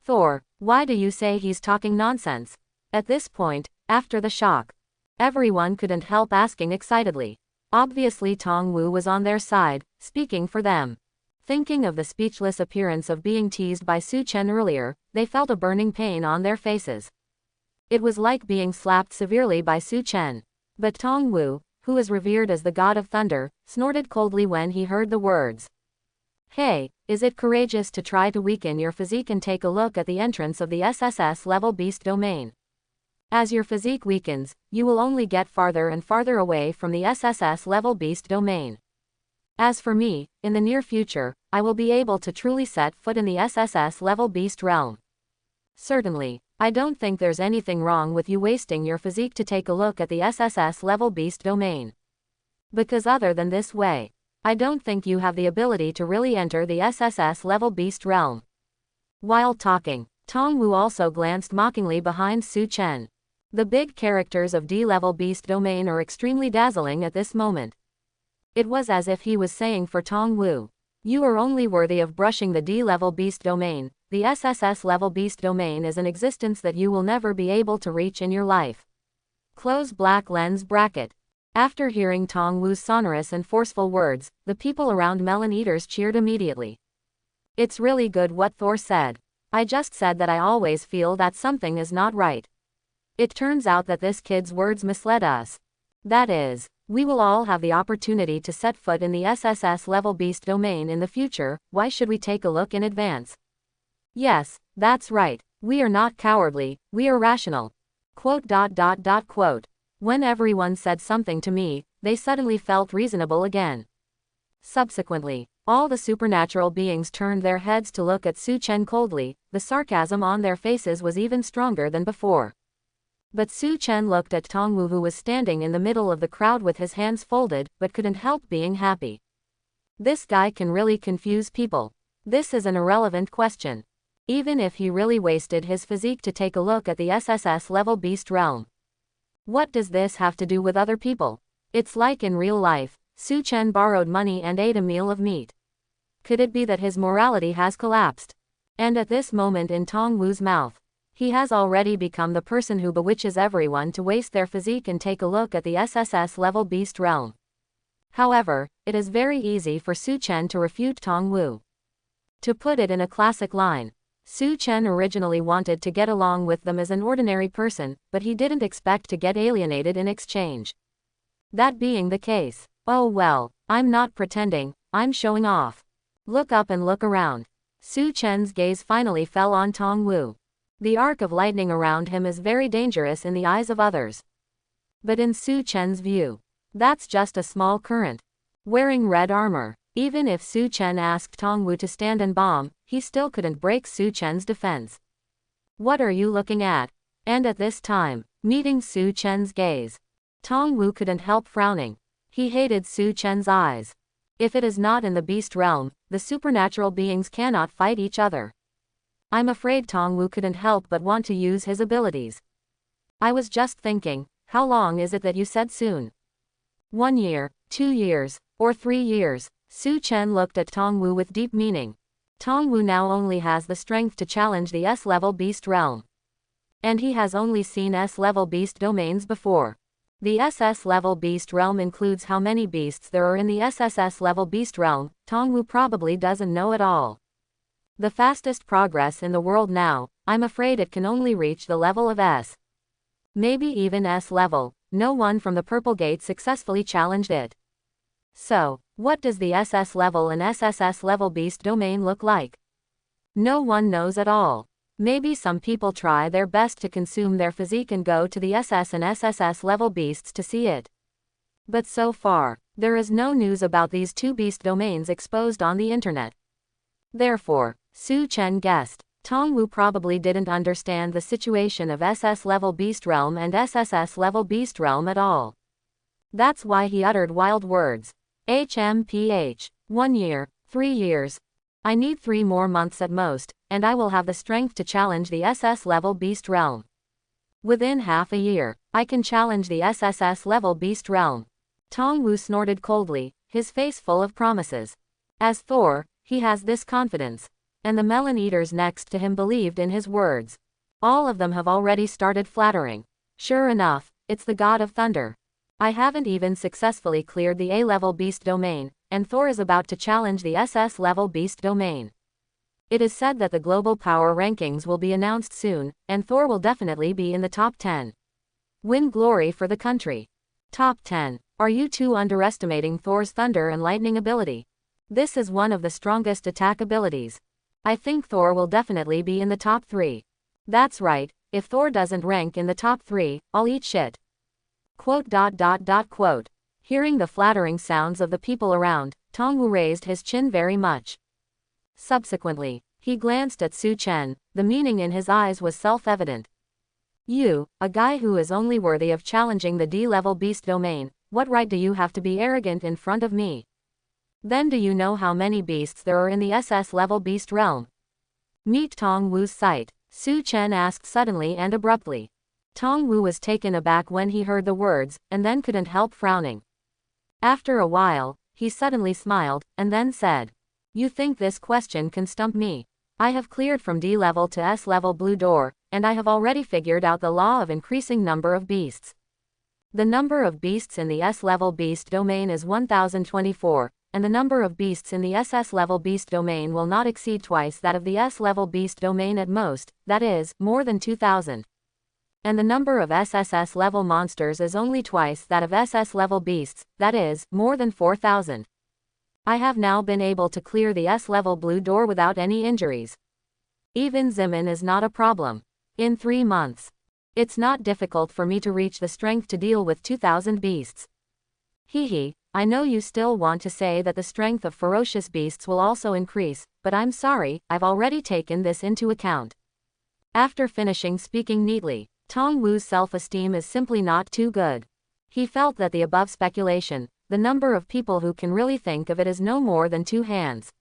Thor, why do you say he's talking nonsense? At this point, after the shock, everyone couldn't help asking excitedly. Obviously Tong Wu was on their side, speaking for them. Thinking of the speechless appearance of being teased by Su Chen earlier, they felt a burning pain on their faces. It was like being slapped severely by Su Chen. But Tong Wu, who is revered as the god of thunder, snorted coldly when he heard the words. Hey, is it courageous to try to weaken your physique and take a look at the entrance of the SSS level beast domain? As your physique weakens, you will only get farther and farther away from the SSS level beast domain. As for me, in the near future, I will be able to truly set foot in the SSS level beast realm. Certainly, I don't think there's anything wrong with you wasting your physique to take a look at the SSS level beast domain. Because other than this way, I don't think you have the ability to really enter the SSS level beast realm. While talking, Tong Wu also glanced mockingly behind Su Chen. The big characters of D-level beast domain are extremely dazzling at this moment. It was as if he was saying for Tong Wu, you are only worthy of brushing the D-level beast domain. The SSS level beast domain is an existence that you will never be able to reach in your life. Close black lens bracket. After hearing Tong Wu's sonorous and forceful words, the people around Melon Eaters cheered immediately. It's really good what Thor said. I just said that I always feel that something is not right. It turns out that this kid's words misled us. That is, we will all have the opportunity to set foot in the SSS level beast domain in the future. Why should we take a look in advance? Yes, that's right. We are not cowardly, we are rational. Quote. When everyone said something to me, they suddenly felt reasonable again. Subsequently, all the supernatural beings turned their heads to look at Su Chen coldly. The sarcasm on their faces was even stronger than before. But Su Chen looked at Tong Wu, who was standing in the middle of the crowd with his hands folded, but couldn't help being happy. This guy can really confuse people. This is an irrelevant question. Even if he really wasted his physique to take a look at the SSS level beast realm. What does this have to do with other people? It's like in real life, Su Chen borrowed money and ate a meal of meat. Could it be that his morality has collapsed? And at this moment in Tong Wu's mouth, he has already become the person who bewitches everyone to waste their physique and take a look at the SSS level beast realm. However, it is very easy for Su Chen to refute Tong Wu. To put it in a classic line, Su Chen originally wanted to get along with them as an ordinary person, but he didn't expect to get alienated in exchange. That being the case, oh well, I'm not pretending, I'm showing off. Look up and look around. Su Chen's gaze finally fell on Tong Wu. The arc of lightning around him is very dangerous in the eyes of others. But in Su Chen's view, that's just a small current. Wearing red armor, even if Su Chen asked Tong Wu to stand and bomb, he still couldn't break Su Chen's defense. What are you looking at? And at this time, meeting Su Chen's gaze, Tong Wu couldn't help frowning. He hated Su Chen's eyes. If it is not in the beast realm, the supernatural beings cannot fight each other. I'm afraid Tong Wu couldn't help but want to use his abilities. I was just thinking, how long is it that you said soon? 1 year, 2 years, or 3 years? Su Chen looked at Tong Wu with deep meaning. Tong Wu now only has the strength to challenge the S-level beast realm. And he has only seen S-level beast domains before. The SS-level beast realm includes how many beasts there are in the SSS-level beast realm. Tong Wu probably doesn't know at all. The fastest progress in the world now, I'm afraid it can only reach the level of S. Maybe even S level. No one from the Purple Gate successfully challenged it. So, what does the SS level and SSS level beast domain look like? No one knows at all. Maybe some people try their best to consume their physique and go to the SS and SSS level beasts to see it. But so far, there is no news about these two beast domains exposed on the internet. Therefore, Su Chen guessed, Tong Wu probably didn't understand the situation of SS level beast realm and SSS level beast realm at all. That's why he uttered wild words. HMPH. 1 year, 3 years. I need 3 more months at most, and I will have the strength to challenge the SS level beast realm. Within half a year, I can challenge the SSS level beast realm. Tong Wu snorted coldly, his face full of promises. As Thor, he has this confidence. And the melon eaters next to him believed in his words. All of them have already started flattering. Sure enough, it's the god of thunder. I haven't even successfully cleared the A-level beast domain, and Thor is about to challenge the SS-level beast domain. It is said that the global power rankings will be announced soon, and Thor will definitely be in the top 10. Win glory for the country. Top 10. Are you too underestimating Thor's thunder and lightning ability? This is one of the strongest attack abilities. I think Thor will definitely be in the top 3. That's right, if Thor doesn't rank in the top 3, I'll eat shit. Quote. Hearing the flattering sounds of the people around, Tong Wu raised his chin very much. Subsequently, he glanced at Su Chen. The meaning in his eyes was self-evident. You, a guy who is only worthy of challenging the D-level beast domain, what right do you have to be arrogant in front of me? Then do you know how many beasts there are in the SS-level beast realm? Meet Tong Wu's sight, Su Chen asked suddenly and abruptly. Tong Wu was taken aback when he heard the words, and then couldn't help frowning. After a while, he suddenly smiled, and then said, You think this question can stump me? I have cleared from D-level to S-level blue door, and I have already figured out the law of increasing number of beasts. The number of beasts in the S-level beast domain is 1024. And the number of beasts in the SS-level beast domain will not exceed twice that of the S-level beast domain at most, that is, more than 2000. And the number of SSS-level monsters is only twice that of SS-level beasts, that is, more than 4000. I have now been able to clear the S-level blue door without any injuries. Even Zimin is not a problem. In 3 months. It's not difficult for me to reach the strength to deal with 2000 beasts. Hehe. I know you still want to say that the strength of ferocious beasts will also increase, but I'm sorry, I've already taken this into account. After finishing speaking neatly, Tong Wu's self-esteem is simply not too good. He felt that the above speculation, the number of people who can really think of it is no more than 2 hands.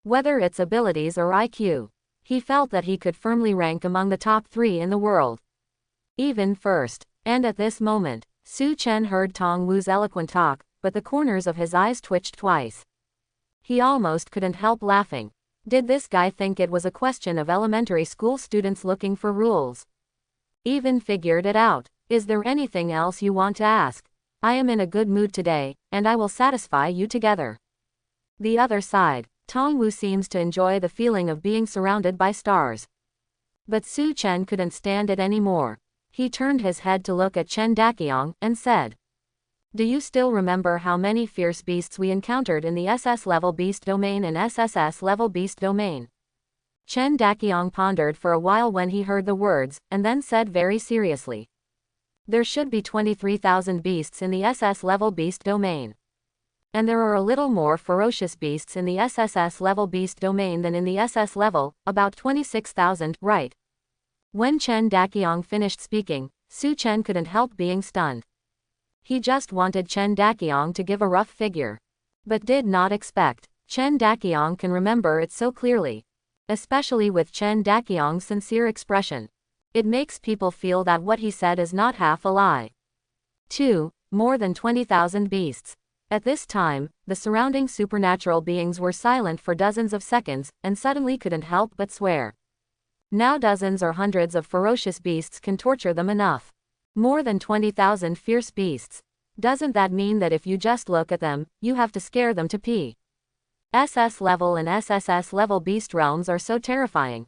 Whether it's abilities or IQ, he felt that he could firmly rank among the top 3 in the world. Even first, and at this moment, Su Chen heard Tong Wu's eloquent talk, but the corners of his eyes twitched twice. He almost couldn't help laughing. Did this guy think it was a question of elementary school students looking for rules? Even figured it out. Is there anything else you want to ask? I am in a good mood today, and I will satisfy you together. The other side. Tongwu seems to enjoy the feeling of being surrounded by stars. But Su Chen couldn't stand it anymore. He turned his head to look at Chen Daqiang and said, "Do you still remember how many fierce beasts we encountered in the SS-level beast domain and SSS-level beast domain?" Chen Daqiang pondered for a while when he heard the words, and then said very seriously, "There should be 23,000 beasts in the SS-level beast domain. And there are a little more ferocious beasts in the SSS-level beast domain than in the SS level, about 26,000, right?" When Chen Daqiang finished speaking, Su Chen couldn't help being stunned. He just wanted Chen Daqiang to give a rough figure. But did not expect Chen Daqiang can remember it so clearly. Especially with Chen Daqiang's sincere expression. It makes people feel that what he said is not half a lie. 2. More than 20,000 beasts. At this time, the surrounding supernatural beings were silent for dozens of seconds, and suddenly couldn't help but swear. Now dozens or hundreds of ferocious beasts can torture them enough. More than 20,000 fierce beasts. Doesn't that mean that if you just look at them, you have to scare them to pee? SS level and SSS level beast realms are so terrifying.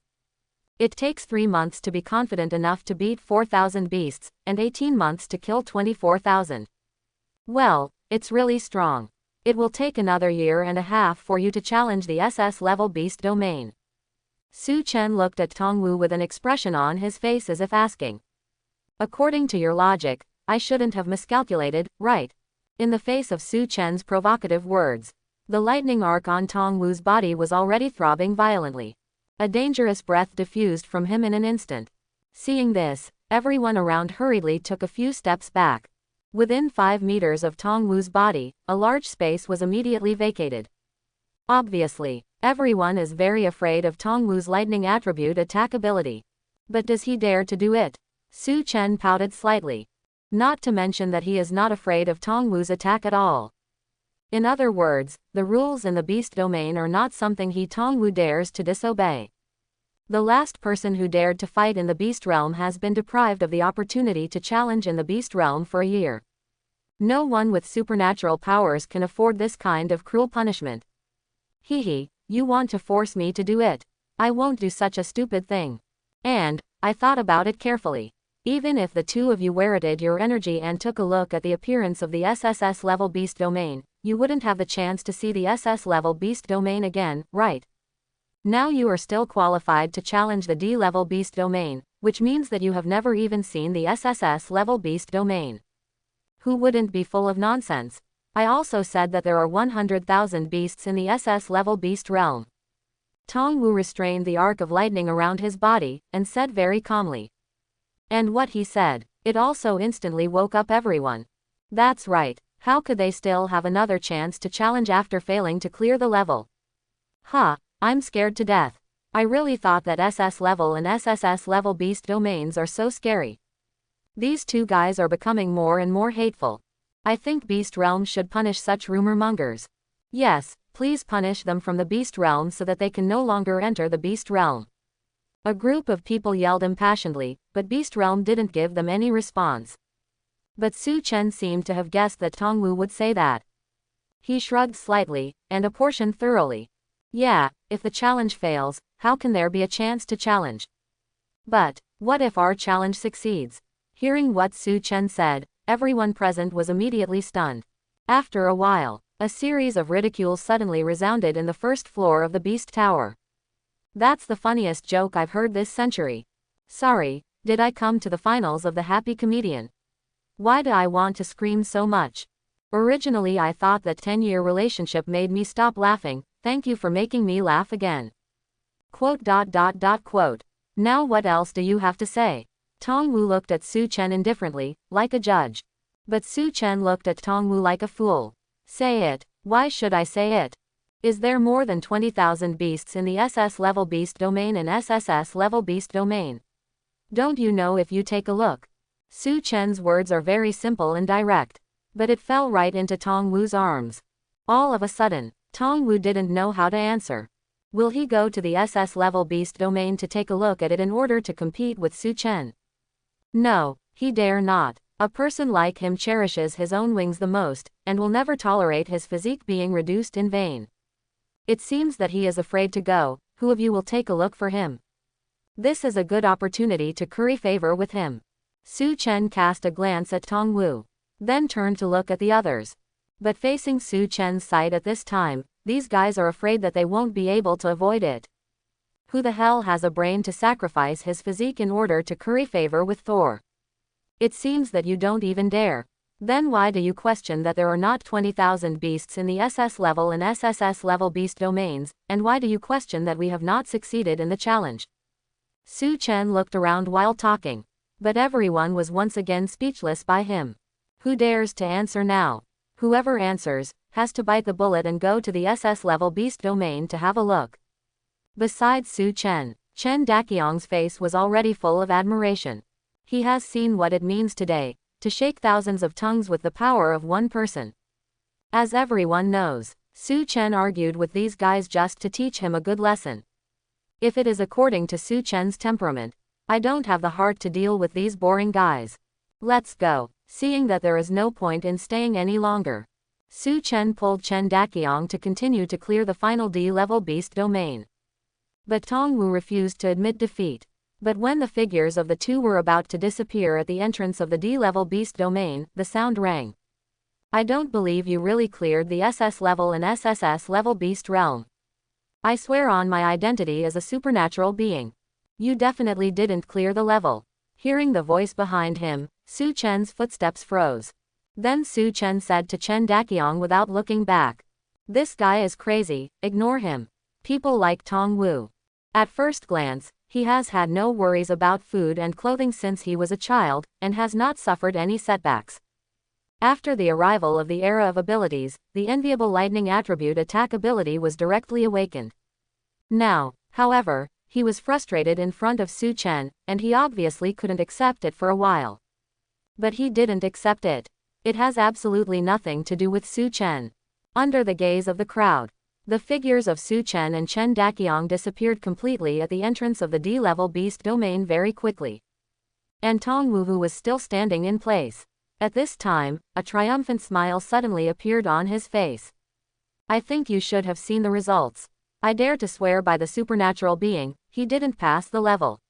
It takes 3 months to be confident enough to beat 4,000 beasts, and 18 months to kill 24,000. Well, it's really strong. It will take another year and a half for you to challenge the SS level beast domain. Su Chen looked at Tongwu with an expression on his face as if asking, "According to your logic, I shouldn't have miscalculated, right?" In the face of Su Chen's provocative words, the lightning arc on Tongwu's body was already throbbing violently. A dangerous breath diffused from him in an instant. Seeing this, everyone around hurriedly took a few steps back. Within 5 meters of Tongwu's body, a large space was immediately vacated. Obviously, everyone is very afraid of Tongwu's lightning attribute attack ability. But does he dare to do it? Su Chen pouted slightly. Not to mention that he is not afraid of Tongwu's attack at all. In other words, the rules in the beast domain are not something he Tongwu dares to disobey. The last person who dared to fight in the beast realm has been deprived of the opportunity to challenge in the beast realm for a year. No one with supernatural powers can afford this kind of cruel punishment. Hehe, you want to force me to do it. I won't do such a stupid thing. And, I thought about it carefully. Even if the two of you wielded your energy and took a look at the appearance of the SSS level beast domain, you wouldn't have the chance to see the SS level beast domain again, right? Now you are still qualified to challenge the D level beast domain, which means that you have never even seen the SSS level beast domain. Who wouldn't be full of nonsense? I also said that there are 100,000 beasts in the SS level beast realm. Tongwu restrained the arc of lightning around his body, and said very calmly. And what he said, it also instantly woke up everyone. That's right, how could they still have another chance to challenge after failing to clear the level? Huh, I'm scared to death. I really thought that SS level and SSS level beast domains are so scary. These two guys are becoming more and more hateful. I think Beast Realm should punish such rumor mongers. Yes, please punish them from the Beast Realm so that they can no longer enter the Beast Realm. A group of people yelled impassionedly, but Beast Realm didn't give them any response. But Su Chen seemed to have guessed that Tongwu would say that. He shrugged slightly, and apportioned thoroughly. Yeah, if the challenge fails, how can there be a chance to challenge? But, what if our challenge succeeds? Hearing what Su Chen said, everyone present was immediately stunned. After a while, a series of ridicules suddenly resounded in the first floor of the Beast Tower. That's the funniest joke I've heard this century. Sorry, did I come to the finals of the Happy Comedian? Why do I want to scream so much? Originally I thought that 10-year relationship made me stop laughing, thank you for making me laugh again. Quote. Now what else do you have to say? Tongwu looked at Su Chen indifferently, like a judge. But Su Chen looked at Tongwu like a fool. Say it, why should I say it? Is there more than 20,000 beasts in the SS level beast domain and SSS level beast domain? Don't you know if you take a look? Su Chen's words are very simple and direct. But it fell right into Tongwu's arms. All of a sudden, Tongwu didn't know how to answer. Will he go to the SS level beast domain to take a look at it in order to compete with Su Chen? No, he dare not. A person like him cherishes his own wings the most, and will never tolerate his physique being reduced in vain. It seems that he is afraid to go. Who of you will take a look for him? This is a good opportunity to curry favor with him. Su Chen cast a glance at Tongwu, then turned to look at the others. But facing Su Chen's side at this time, these guys are afraid that they won't be able to avoid it. Who the hell has a brain to sacrifice his physique in order to curry favor with Thor? It seems that you don't even dare. Then why do you question that there are not 20,000 beasts in the SS level and SSS level beast domains, and why do you question that we have not succeeded in the challenge? Su Chen looked around while talking, but everyone was once again speechless by him. Who dares to answer now? Whoever answers has to bite the bullet and go to the SS level beast domain to have a look. Besides Su Chen, Chen Daqiang's face was already full of admiration. He has seen what it means today, to shake thousands of tongues with the power of one person. As everyone knows, Su Chen argued with these guys just to teach him a good lesson. If it is according to Su Chen's temperament, I don't have the heart to deal with these boring guys. Let's go. Seeing that there is no point in staying any longer, Su Chen pulled Chen Daqiang to continue to clear the final D-level beast domain. But Tongwu refused to admit defeat. But when the figures of the two were about to disappear at the entrance of the D-level beast domain, the sound rang. I don't believe you really cleared the SS level and SSS level beast realm. I swear on my identity as a supernatural being. You definitely didn't clear the level. Hearing the voice behind him, Su Chen's footsteps froze. Then Su Chen said to Chen Daqiang without looking back. This guy is crazy, ignore him. People like Tongwu. At first glance, he has had no worries about food and clothing since he was a child, and has not suffered any setbacks. After the arrival of the era of abilities, the enviable lightning attribute attack ability was directly awakened. Now, however, he was frustrated in front of Su Chen, and he obviously couldn't accept it for a while. But he didn't accept it. It has absolutely nothing to do with Su Chen. Under the gaze of the crowd, the figures of Su Chen and Chen Daqiang disappeared completely at the entrance of the D-level beast domain very quickly. And Tongwu was still standing in place. At this time, a triumphant smile suddenly appeared on his face. I think you should have seen the results. I dare to swear by the supernatural being, he didn't pass the level.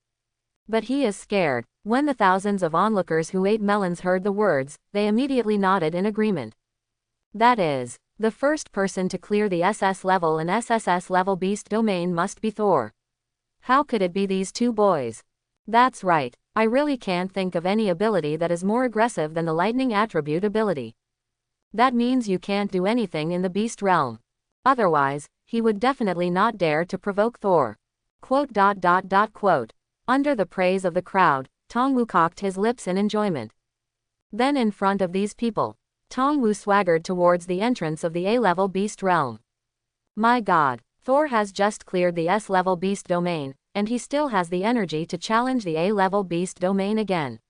But he is scared. When the thousands of onlookers who ate melons heard the words, they immediately nodded in agreement. That is, the first person to clear the SS level and SSS level beast domain must be Thor. How could it be these two boys? That's right, I really can't think of any ability that is more aggressive than the lightning attribute ability. That means you can't do anything in the beast realm. Otherwise, he would definitely not dare to provoke Thor. Quote. Under the praise of the crowd, Tongwu cocked his lips in enjoyment. Then in front of these people, Tongwu swaggered towards the entrance of the A-level beast realm. My god, Thor has just cleared the S-level beast domain, and he still has the energy to challenge the A-level beast domain again.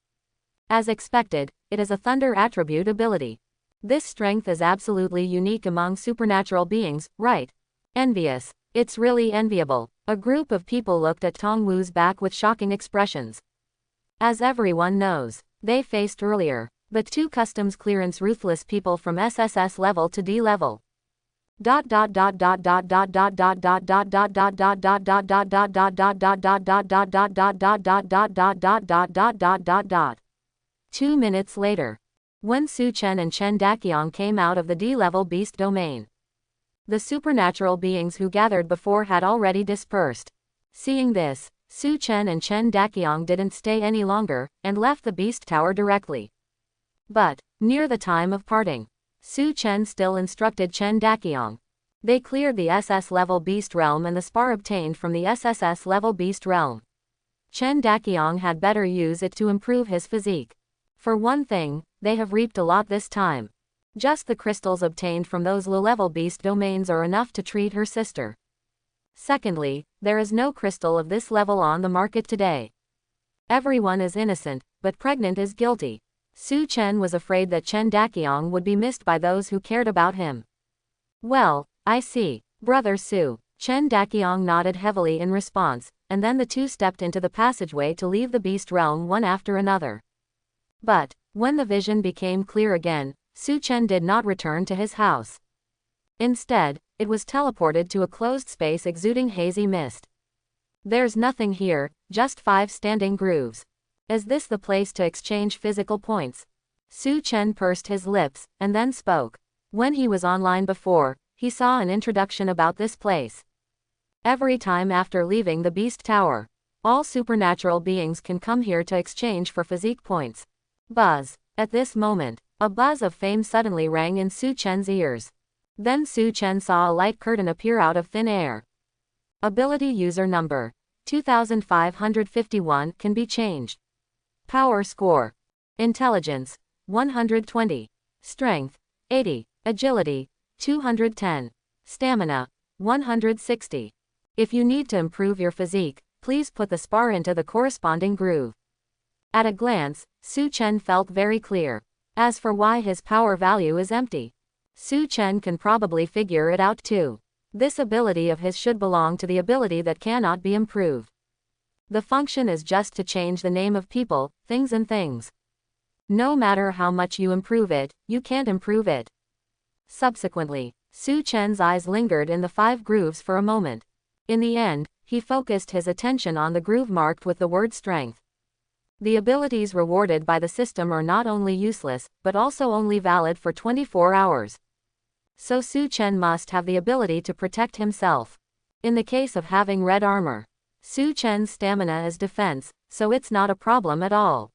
As expected, it is a thunder attribute ability. This strength is absolutely unique among supernatural beings, right? Envious. It's really enviable. A group of people looked at Tongwu's back with shocking expressions. As everyone knows, they faced earlier, but two customs clearance ruthless people from SSS level to D level. 2 minutes later, when Su Chen and Chen Daqiang came out of the D-level beast domain, the supernatural beings who gathered before had already dispersed. Seeing this, Su Chen and Chen Daqiang didn't stay any longer, and left the beast tower directly. But, near the time of parting, Su Chen still instructed Chen Daqiang. They cleared the SS level beast realm and the spar obtained from the SSS level beast realm. Chen Daqiang had better use it to improve his physique. For one thing, they have reaped a lot this time. Just the crystals obtained from those low-level beast domains are enough to treat her sister. Secondly, there is no crystal of this level on the market today. Everyone is innocent, but pregnant is guilty. Su Chen was afraid that Chen Daqiang would be missed by those who cared about him. Well, I see. Brother Su. Chen Daqiang nodded heavily in response, and then the two stepped into the passageway to leave the beast realm one after another. But, when the vision became clear again, Su Chen did not return to his house. Instead, it was teleported to a closed space exuding hazy mist. There's nothing here, just 5 standing grooves. Is this the place to exchange physical points? Su Chen pursed his lips, and then spoke. When he was online before, he saw an introduction about this place. Every time after leaving the Beast Tower, all supernatural beings can come here to exchange for physique points. Buzz. At this moment, a buzz of fame suddenly rang in Su Chen's ears. Then Su Chen saw a light curtain appear out of thin air. Ability user number 2551 can be changed. Power score. Intelligence 120. Strength 80. Agility 210. Stamina 160. If you need to improve your physique, please put the spar into the corresponding groove. At a glance, Su Chen felt very clear. As for why his power value is empty, Su Chen can probably figure it out too. This ability of his should belong to the ability that cannot be improved. The function is just to change the name of people, things and things. No matter how much you improve it, you can't improve it. Subsequently, Su Chen's eyes lingered in the 5 grooves for a moment. In the end, he focused his attention on the groove marked with the word strength. The abilities rewarded by the system are not only useless, but also only valid for 24 hours. So Su Chen must have the ability to protect himself. In the case of having red armor, Su Chen's stamina is defense, so it's not a problem at all.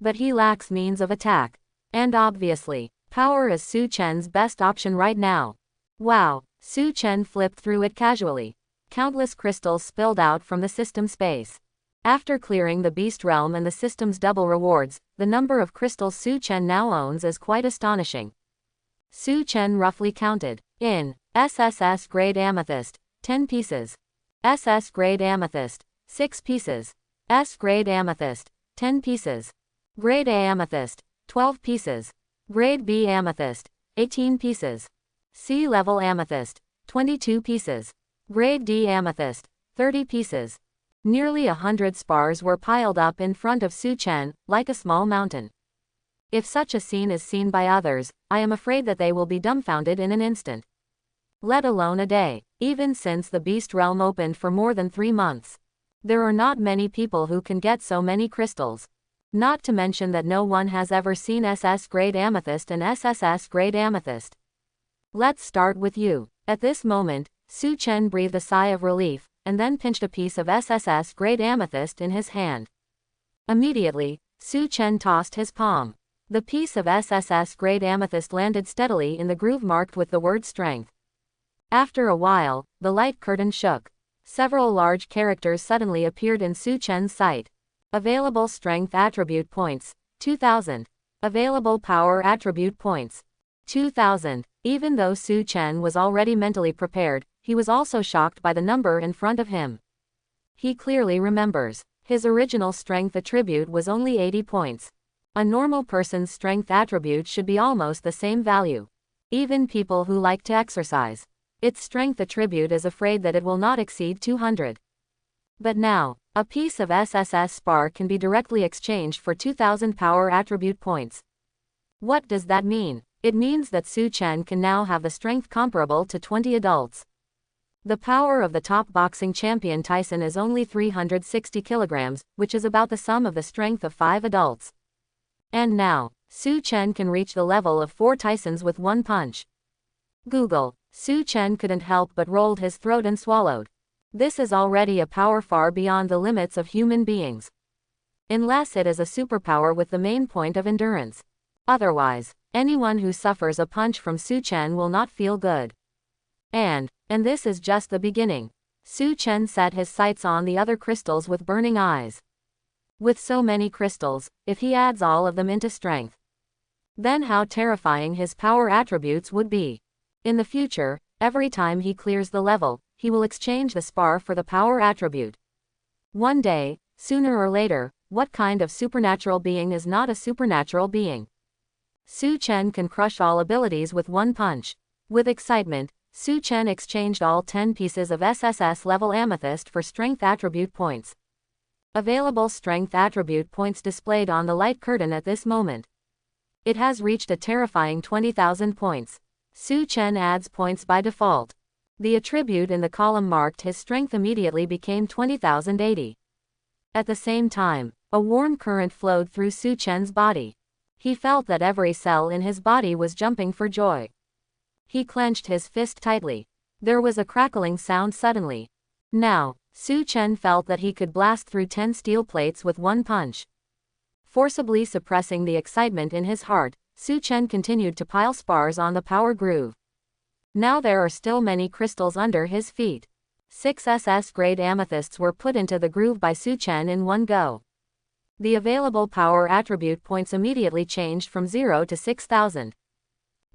But he lacks means of attack. And obviously, power is Su Chen's best option right now. Wow, Su Chen flipped through it casually. Countless crystals spilled out from the system space. After clearing the beast realm and the system's double rewards, the number of crystals Su Chen now owns is quite astonishing. Su Chen roughly counted. In SSS grade amethyst, 10 pieces. SS grade amethyst, 6 pieces. S grade amethyst, 10 pieces. Grade A amethyst, 12 pieces. Grade B amethyst, 18 pieces. C level amethyst, 22 pieces. Grade D amethyst, 30 pieces. Nearly 100 spars were piled up in front of Su Chen, like a small mountain. If such a scene is seen by others, I am afraid that they will be dumbfounded in an instant. Let alone a day, even since the Beast Realm opened for more than 3 months. There are not many people who can get so many crystals. Not to mention that no one has ever seen SS grade amethyst and SSS grade amethyst. Let's start with you. At this moment, Su Chen breathed a sigh of relief, and then pinched a piece of SSS grade amethyst in his hand. Immediately, Su Chen tossed his palm. The piece of SSS grade amethyst landed steadily in the groove marked with the word strength. After a while, the light curtain shook. Several large characters suddenly appeared in Su Chen's sight. Available strength attribute points, 2000. Available power attribute points, 2000. Even though Su Chen was already mentally prepared, he was also shocked by the number in front of him. He clearly remembers. His original strength attribute was only 80 points. A normal person's strength attribute should be almost the same value. Even people who like to exercise, its strength attribute is afraid that it will not exceed 200. But now, a piece of SSS spar can be directly exchanged for 2000 power attribute points. What does that mean? It means that Su Chen can now have the strength comparable to 20 adults. The power of the top boxing champion Tyson is only 360 kilograms, which is about the sum of the strength of 5 adults. And now, Su Chen can reach the level of 4 Tysons with one punch. Google. Su Chen couldn't help but rolled his throat and swallowed. This is already a power far beyond the limits of human beings. Unless it is a superpower with the main point of endurance. Otherwise, anyone who suffers a punch from Su Chen will not feel good. And this is just the beginning. Su Chen set his sights on the other crystals with burning eyes. With so many crystals, if he adds all of them into strength, then how terrifying his power attributes would be. In the future, every time he clears the level, he will exchange the spar for the power attribute. One day, sooner or later, what kind of supernatural being is not a supernatural being? Su Chen can crush all abilities with one punch. With excitement, Su Chen exchanged all 10 pieces of SSS level amethyst for strength attribute points. Available strength attribute points displayed on the light curtain at this moment. It has reached a terrifying 20,000 points. Su Chen adds points by default. The attribute in the column marked his strength immediately became 20,080. At the same time, a warm current flowed through Su Chen's body. He felt that every cell in his body was jumping for joy. He clenched his fist tightly. There was a crackling sound suddenly. Now, Su Chen felt that he could blast through 10 steel plates with one punch. Forcibly suppressing the excitement in his heart, Su Chen continued to pile spars on the power groove. Now there are still many crystals under his feet. 6 SS-grade amethysts were put into the groove by Su Chen in one go. The available power attribute points immediately changed from 0 to 6,000.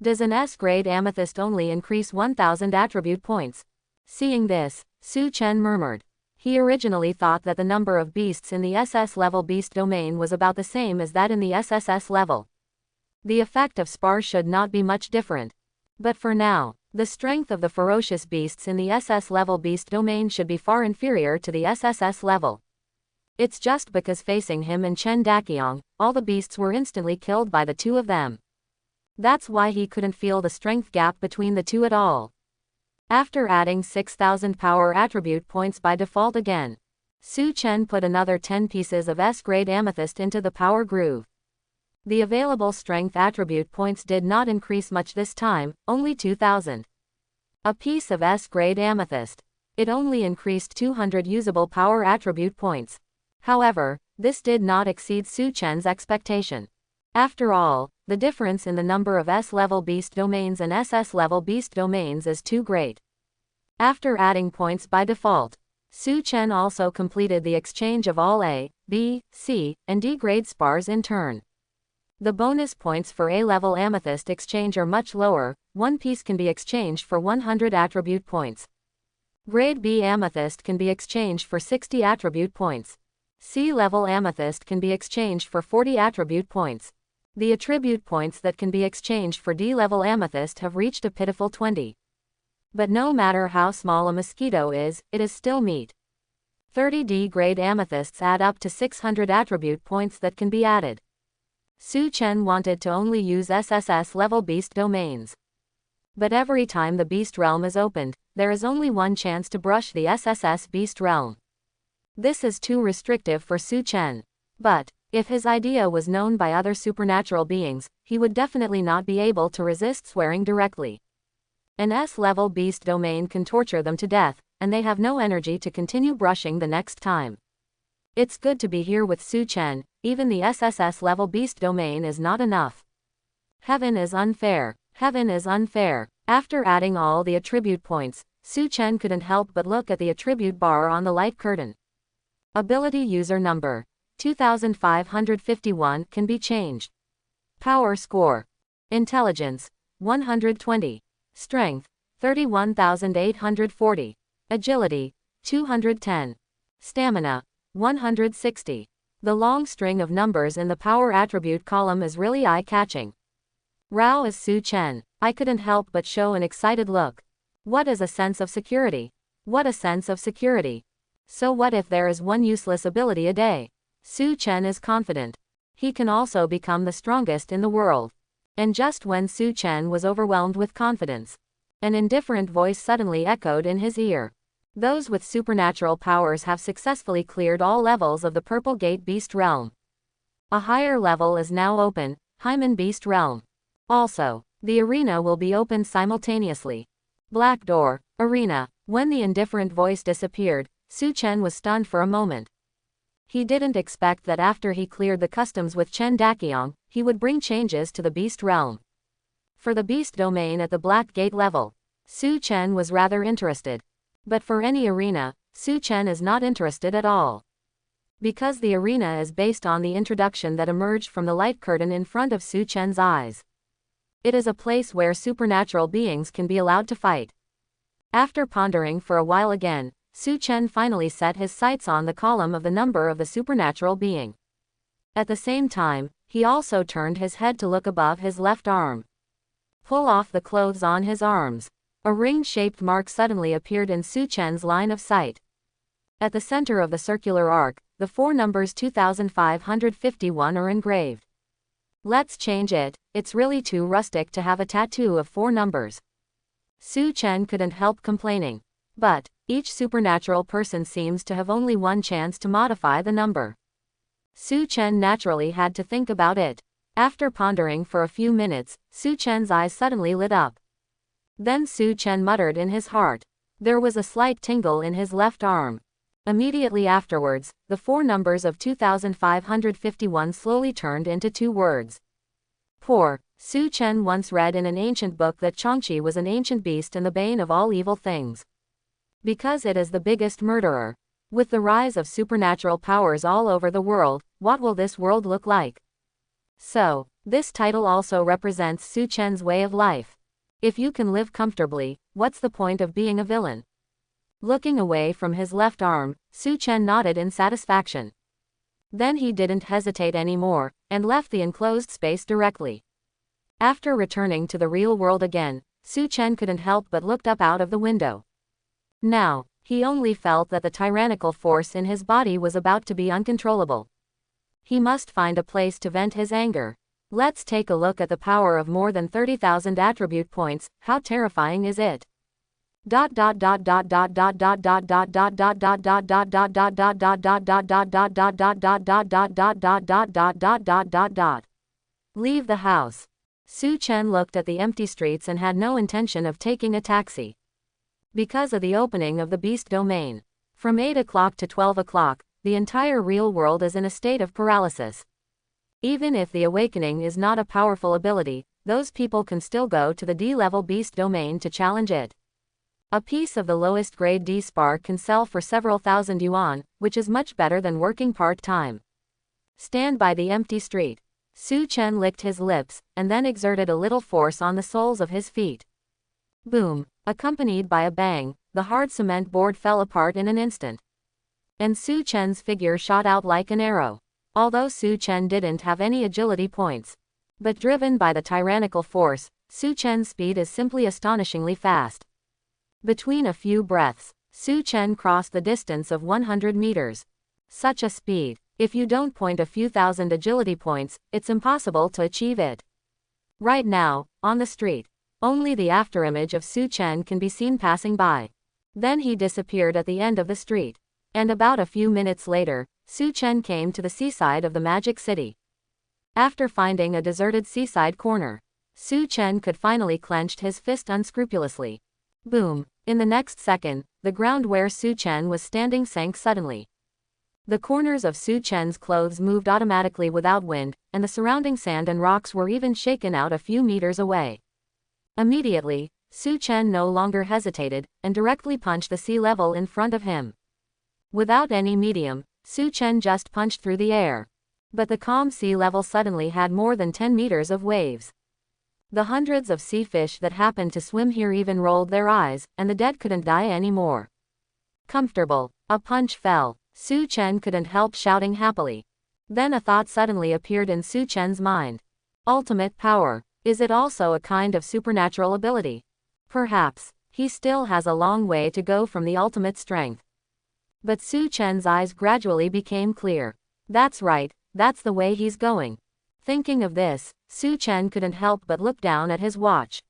Does an S-grade amethyst only increase 1,000 attribute points? Seeing this, Su Chen murmured. He originally thought that the number of beasts in the SS level beast domain was about the same as that in the SSS level. The effect of spars should not be much different. But for now, the strength of the ferocious beasts in the SS level beast domain should be far inferior to the SSS level. It's just because facing him and Chen Daqiang, all the beasts were instantly killed by the two of them. That's why he couldn't feel the strength gap between the two at all. After adding 6,000 power attribute points by default again, Su Chen put another 10 pieces of S-grade amethyst into the power groove. The available strength attribute points did not increase much this time, only 2,000. A piece of S-grade amethyst. It only increased 200 usable power attribute points. However, this did not exceed Su Chen's expectation. After all, the difference in the number of S-level beast domains and SS-level beast domains is too great. After adding points by default, Su Chen also completed the exchange of all A, B, C, and D grade spars in turn. The bonus points for A-level amethyst exchange are much lower. One piece can be exchanged for 100 attribute points. Grade B amethyst can be exchanged for 60 attribute points. C-level amethyst can be exchanged for 40 attribute points. The attribute points that can be exchanged for D-level amethyst have reached a pitiful 20. But no matter how small a mosquito is, it is still meat. 30 D-grade amethysts add up to 600 attribute points that can be added. Su Chen wanted to only use SSS-level beast domains. But every time the beast realm is opened, there is only one chance to brush the SSS beast realm. This is too restrictive for Su Chen. But, if his idea was known by other supernatural beings, he would definitely not be able to resist swearing directly. An S-level beast domain can torture them to death, and they have no energy to continue brushing the next time. It's good to be here with Su Chen. Even the SSS-level beast domain is not enough. Heaven is unfair. Heaven is unfair. After adding all the attribute points, Su Chen couldn't help but look at the attribute bar on the light curtain. Ability user number 2551 can be changed. Power score. Intelligence 120. Strength 31,840. Agility 210. Stamina 160. The long string of numbers in the power attribute column is really eye-catching. Rao is Su Chen. I couldn't help but show an excited look. What is a sense of security? What a sense of security. So what if there is one useless ability a day? Su Chen is confident. He can also become the strongest in the world. And just when Su Chen was overwhelmed with confidence, an indifferent voice suddenly echoed in his ear. Those with supernatural powers have successfully cleared all levels of the Purple Gate Beast Realm. A higher level is now open, Hyman Beast Realm. Also, the arena will be opened simultaneously. Black Door, Arena. When the indifferent voice disappeared, Su Chen was stunned for a moment. He didn't expect that after he cleared the customs with Chen Daqiang, he would bring changes to the Beast Realm. For the Beast Domain at the Black Gate level, Su Chen was rather interested. But for any arena, Su Chen is not interested at all. Because the arena is based on the introduction that emerged from the light curtain in front of Su Chen's eyes. It is a place where supernatural beings can be allowed to fight. After pondering for a while again, Su Chen finally set his sights on the column of the number of the supernatural being. At the same time, he also turned his head to look above his left arm. Pull off the clothes on his arms. A ring-shaped mark suddenly appeared in Su Chen's line of sight. At the center of the circular arc, the 4 numbers 2551 are engraved. Let's change it, it's really too rustic to have a tattoo of 4 numbers. Su Chen couldn't help complaining. But, each supernatural person seems to have only one chance to modify the number. Su Chen naturally had to think about it. After pondering for a few minutes, Su Chen's eyes suddenly lit up. Then Su Chen muttered in his heart. There was a slight tingle in his left arm. Immediately afterwards, the 4 numbers of 2551 slowly turned into 2 words. Poor. Su Chen once read in an ancient book that Changqi was an ancient beast and the bane of all evil things. Because it is the biggest murderer. With the rise of supernatural powers all over the world, what will this world look like? So, this title also represents Su Chen's way of life. If you can live comfortably, what's the point of being a villain? Looking away from his left arm, Su Chen nodded in satisfaction. Then he didn't hesitate anymore, and left the enclosed space directly. After returning to the real world again, Su Chen couldn't help but looked up out of the window. Now, he only felt that the tyrannical force in his body was about to be uncontrollable. He must find a place to vent his anger. Let's take a look at the power of more than 30,000 attribute points. How terrifying is it? Leave the house. Su Chen looked at the empty streets and had no intention of taking a taxi. Because of the opening of the beast domain. From 8 o'clock to 12 o'clock, the entire real world is in a state of paralysis. Even if the awakening is not a powerful ability, those people can still go to the D-level beast domain to challenge it. A piece of the lowest grade D spark can sell for several thousand yuan, which is much better than working part-time. Stand by the empty street. Su Chen licked his lips, and then exerted a little force on the soles of his feet. Boom! Accompanied by a bang, the hard cement board fell apart in an instant. And Su Chen's figure shot out like an arrow. Although Su Chen didn't have any agility points. But driven by the tyrannical force, Su Chen's speed is simply astonishingly fast. Between a few breaths, Su Chen crossed the distance of 100 meters. Such a speed. If you don't point a few thousand agility points, it's impossible to achieve it. Right now, on the street, only the afterimage of Su Chen can be seen passing by. Then he disappeared at the end of the street. And about a few minutes later, Su Chen came to the seaside of the Magic City. After finding a deserted seaside corner, Su Chen could finally clench his fist unscrupulously. Boom! In the next second, the ground where Su Chen was standing sank suddenly. The corners of Su Chen's clothes moved automatically without wind, and the surrounding sand and rocks were even shaken out a few meters away. Immediately, Su Chen no longer hesitated, and directly punched the sea level in front of him. Without any medium, Su Chen just punched through the air. But the calm sea level suddenly had more than 10 meters of waves. The hundreds of sea fish that happened to swim here even rolled their eyes, and the dead couldn't die anymore. Comfortable. A punch fell. Su Chen couldn't help shouting happily. Then a thought suddenly appeared in Su Chen's mind. Ultimate power. Is it also a kind of supernatural ability? Perhaps. He still has a long way to go from the ultimate strength. But Su Chen's eyes gradually became clear. That's right, that's the way he's going. Thinking of this, Su Chen couldn't help but look down at his watch.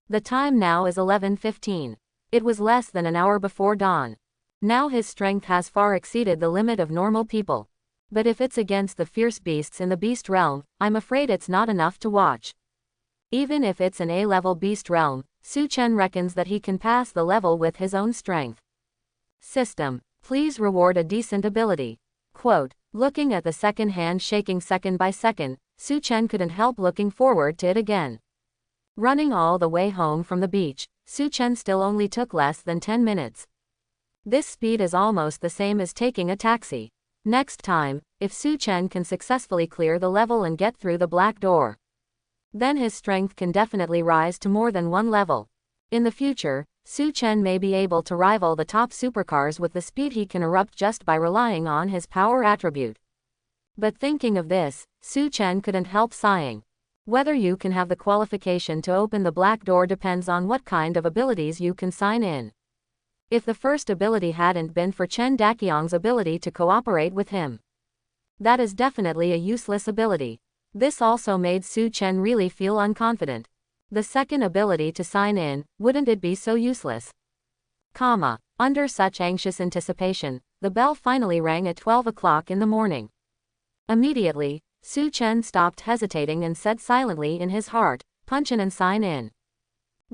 The time now is 11:15. It was less than an hour before dawn. Now his strength has far exceeded the limit of normal people. But if it's against the fierce beasts in the beast realm, I'm afraid it's not enough to watch. Even if it's an A-level beast realm, Su Chen reckons that he can pass the level with his own strength. System. Please reward a decent ability. Quote. Looking at the second hand shaking second by second, Su Chen couldn't help looking forward to it again. Running all the way home from the beach, Su Chen still only took less than 10 minutes. This speed is almost the same as taking a taxi. Next time, if Su Chen can successfully clear the level and get through the black door, then his strength can definitely rise to more than one level. In the future, Su Chen may be able to rival the top supercars with the speed he can erupt just by relying on his power attribute. But thinking of this, Su Chen couldn't help sighing. Whether you can have the qualification to open the black door depends on what kind of abilities you can sign in. If the first ability hadn't been for Chen Daqiang's ability to cooperate with him, that is definitely a useless ability. This also made Su Chen really feel unconfident. The second ability to sign in, wouldn't it be so useless? Under such anxious anticipation, the bell finally rang at 12 o'clock in the morning. Immediately, Su Chen stopped hesitating and said silently in his heart, "Punch in and sign in."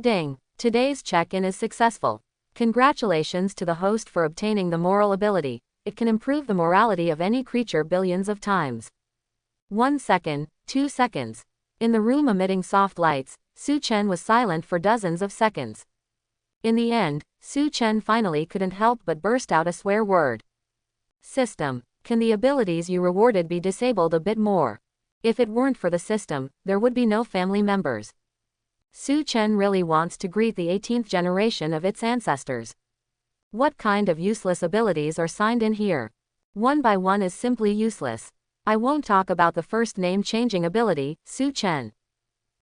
Ding! Today's check-in is successful. Congratulations to the host for obtaining the moral ability. It can improve the morality of any creature billions of times. 1 second, 2 seconds. In the room emitting soft lights, Su Chen was silent for dozens of seconds. In the end, Su Chen finally couldn't help but burst out a swear word. System. Can the abilities you rewarded be disabled a bit more? If it weren't for the system, there would be no family members. Su Chen really wants to greet the 18th generation of its ancestors. What kind of useless abilities are signed in here? One by one is simply useless. I won't talk about the first name changing ability, Su Chen.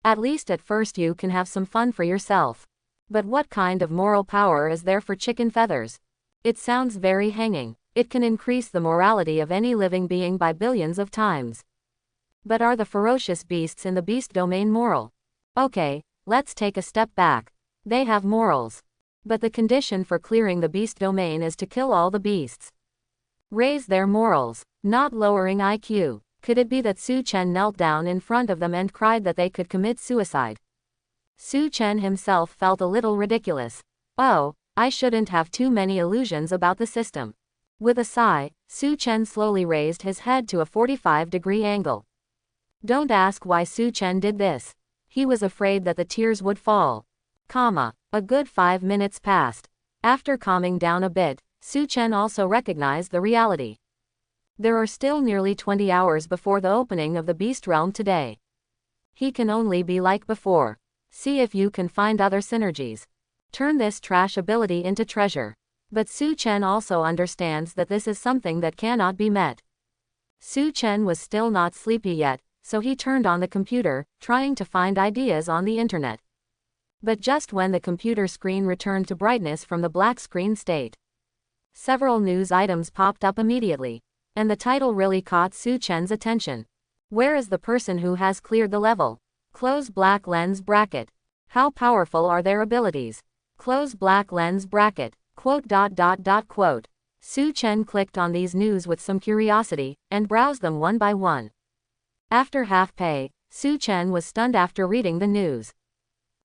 At least at first you can have some fun for yourself. But what kind of moral power is there for chicken feathers? It sounds very hanging. It can increase the morality of any living being by billions of times. But are the ferocious beasts in the beast domain moral? Okay, let's take a step back. They have morals. But the condition for clearing the beast domain is to kill all the beasts. Raise their morals, not lowering IQ. Could it be that Su Chen knelt down in front of them and cried that they could commit suicide? Su Chen himself felt a little ridiculous. Oh, I shouldn't have too many illusions about the system. With a sigh, Su Chen slowly raised his head to a 45-degree angle. Don't ask why Su Chen did this. He was afraid that the tears would fall. A good 5 minutes passed. After calming down a bit, Su Chen also recognized the reality. There are still nearly 20 hours before the opening of the Beast Realm today. He can only be like before. See if you can find other synergies. Turn this trash ability into treasure. But Su Chen also understands that this is something that cannot be met. Su Chen was still not sleepy yet, so he turned on the computer, trying to find ideas on the internet. But just when the computer screen returned to brightness from the black screen state, several news items popped up immediately. And the title really caught Su Chen's attention. Where is the person who has cleared the level? Close black lens bracket. How powerful are their abilities? Close black lens bracket. Quote. Su Chen clicked on these news with some curiosity, and browsed them one by one. After half pay, Su Chen was stunned after reading the news.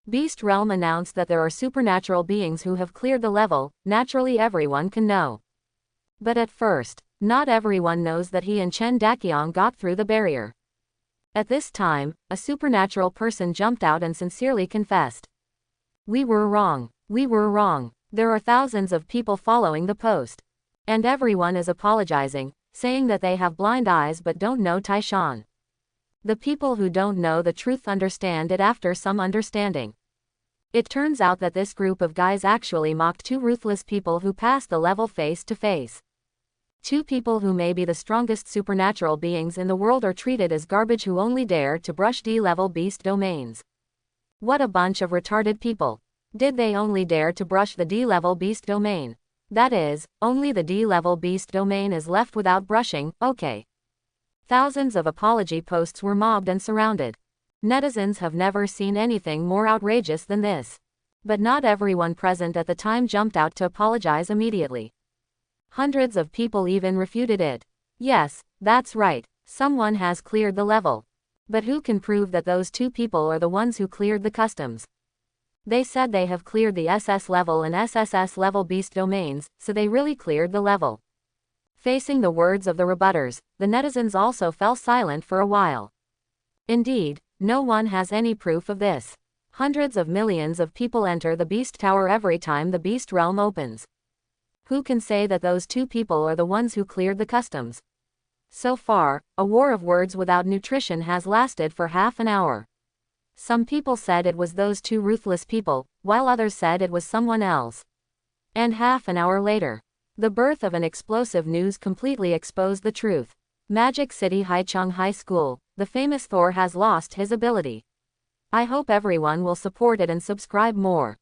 Beast Realm announced that there are supernatural beings who have cleared the level. Naturally everyone can know. But at first, not everyone knows that he and Chen Daqiang got through the barrier. At this time, a supernatural person jumped out and sincerely confessed. We were wrong. There are thousands of people following the post. And everyone is apologizing, saying that they have blind eyes but don't know Taishan. The people who don't know the truth understand it after some understanding. It turns out that this group of guys actually mocked two ruthless people who passed the level face to face. Two people who may be the strongest supernatural beings in the world are treated as garbage who only dare to brush D-level beast domains. What a bunch of retarded people. Did they only dare to brush the D-level beast domain? That is, only the D-level beast domain is left without brushing, okay. Thousands of apology posts were mobbed and surrounded. Netizens have never seen anything more outrageous than this. But not everyone present at the time jumped out to apologize immediately. Hundreds of people even refuted it. Yes, that's right, someone has cleared the level. But who can prove that those two people are the ones who cleared the customs? They said they have cleared the SS level and SSS level beast domains, so they really cleared the level. Facing the words of the rebutters, the netizens also fell silent for a while. Indeed, no one has any proof of this. Hundreds of millions of people enter the Beast Tower every time the Beast Realm opens. Who can say that those two people are the ones who cleared the customs? So far, a war of words without nutrition has lasted for half an hour. Some people said it was those two ruthless people, while others said it was someone else. And half an hour later, the birth of an explosive news completely exposed the truth. Magic City Haicheng High School, the famous Thor has lost his ability. I hope everyone will support it and subscribe more.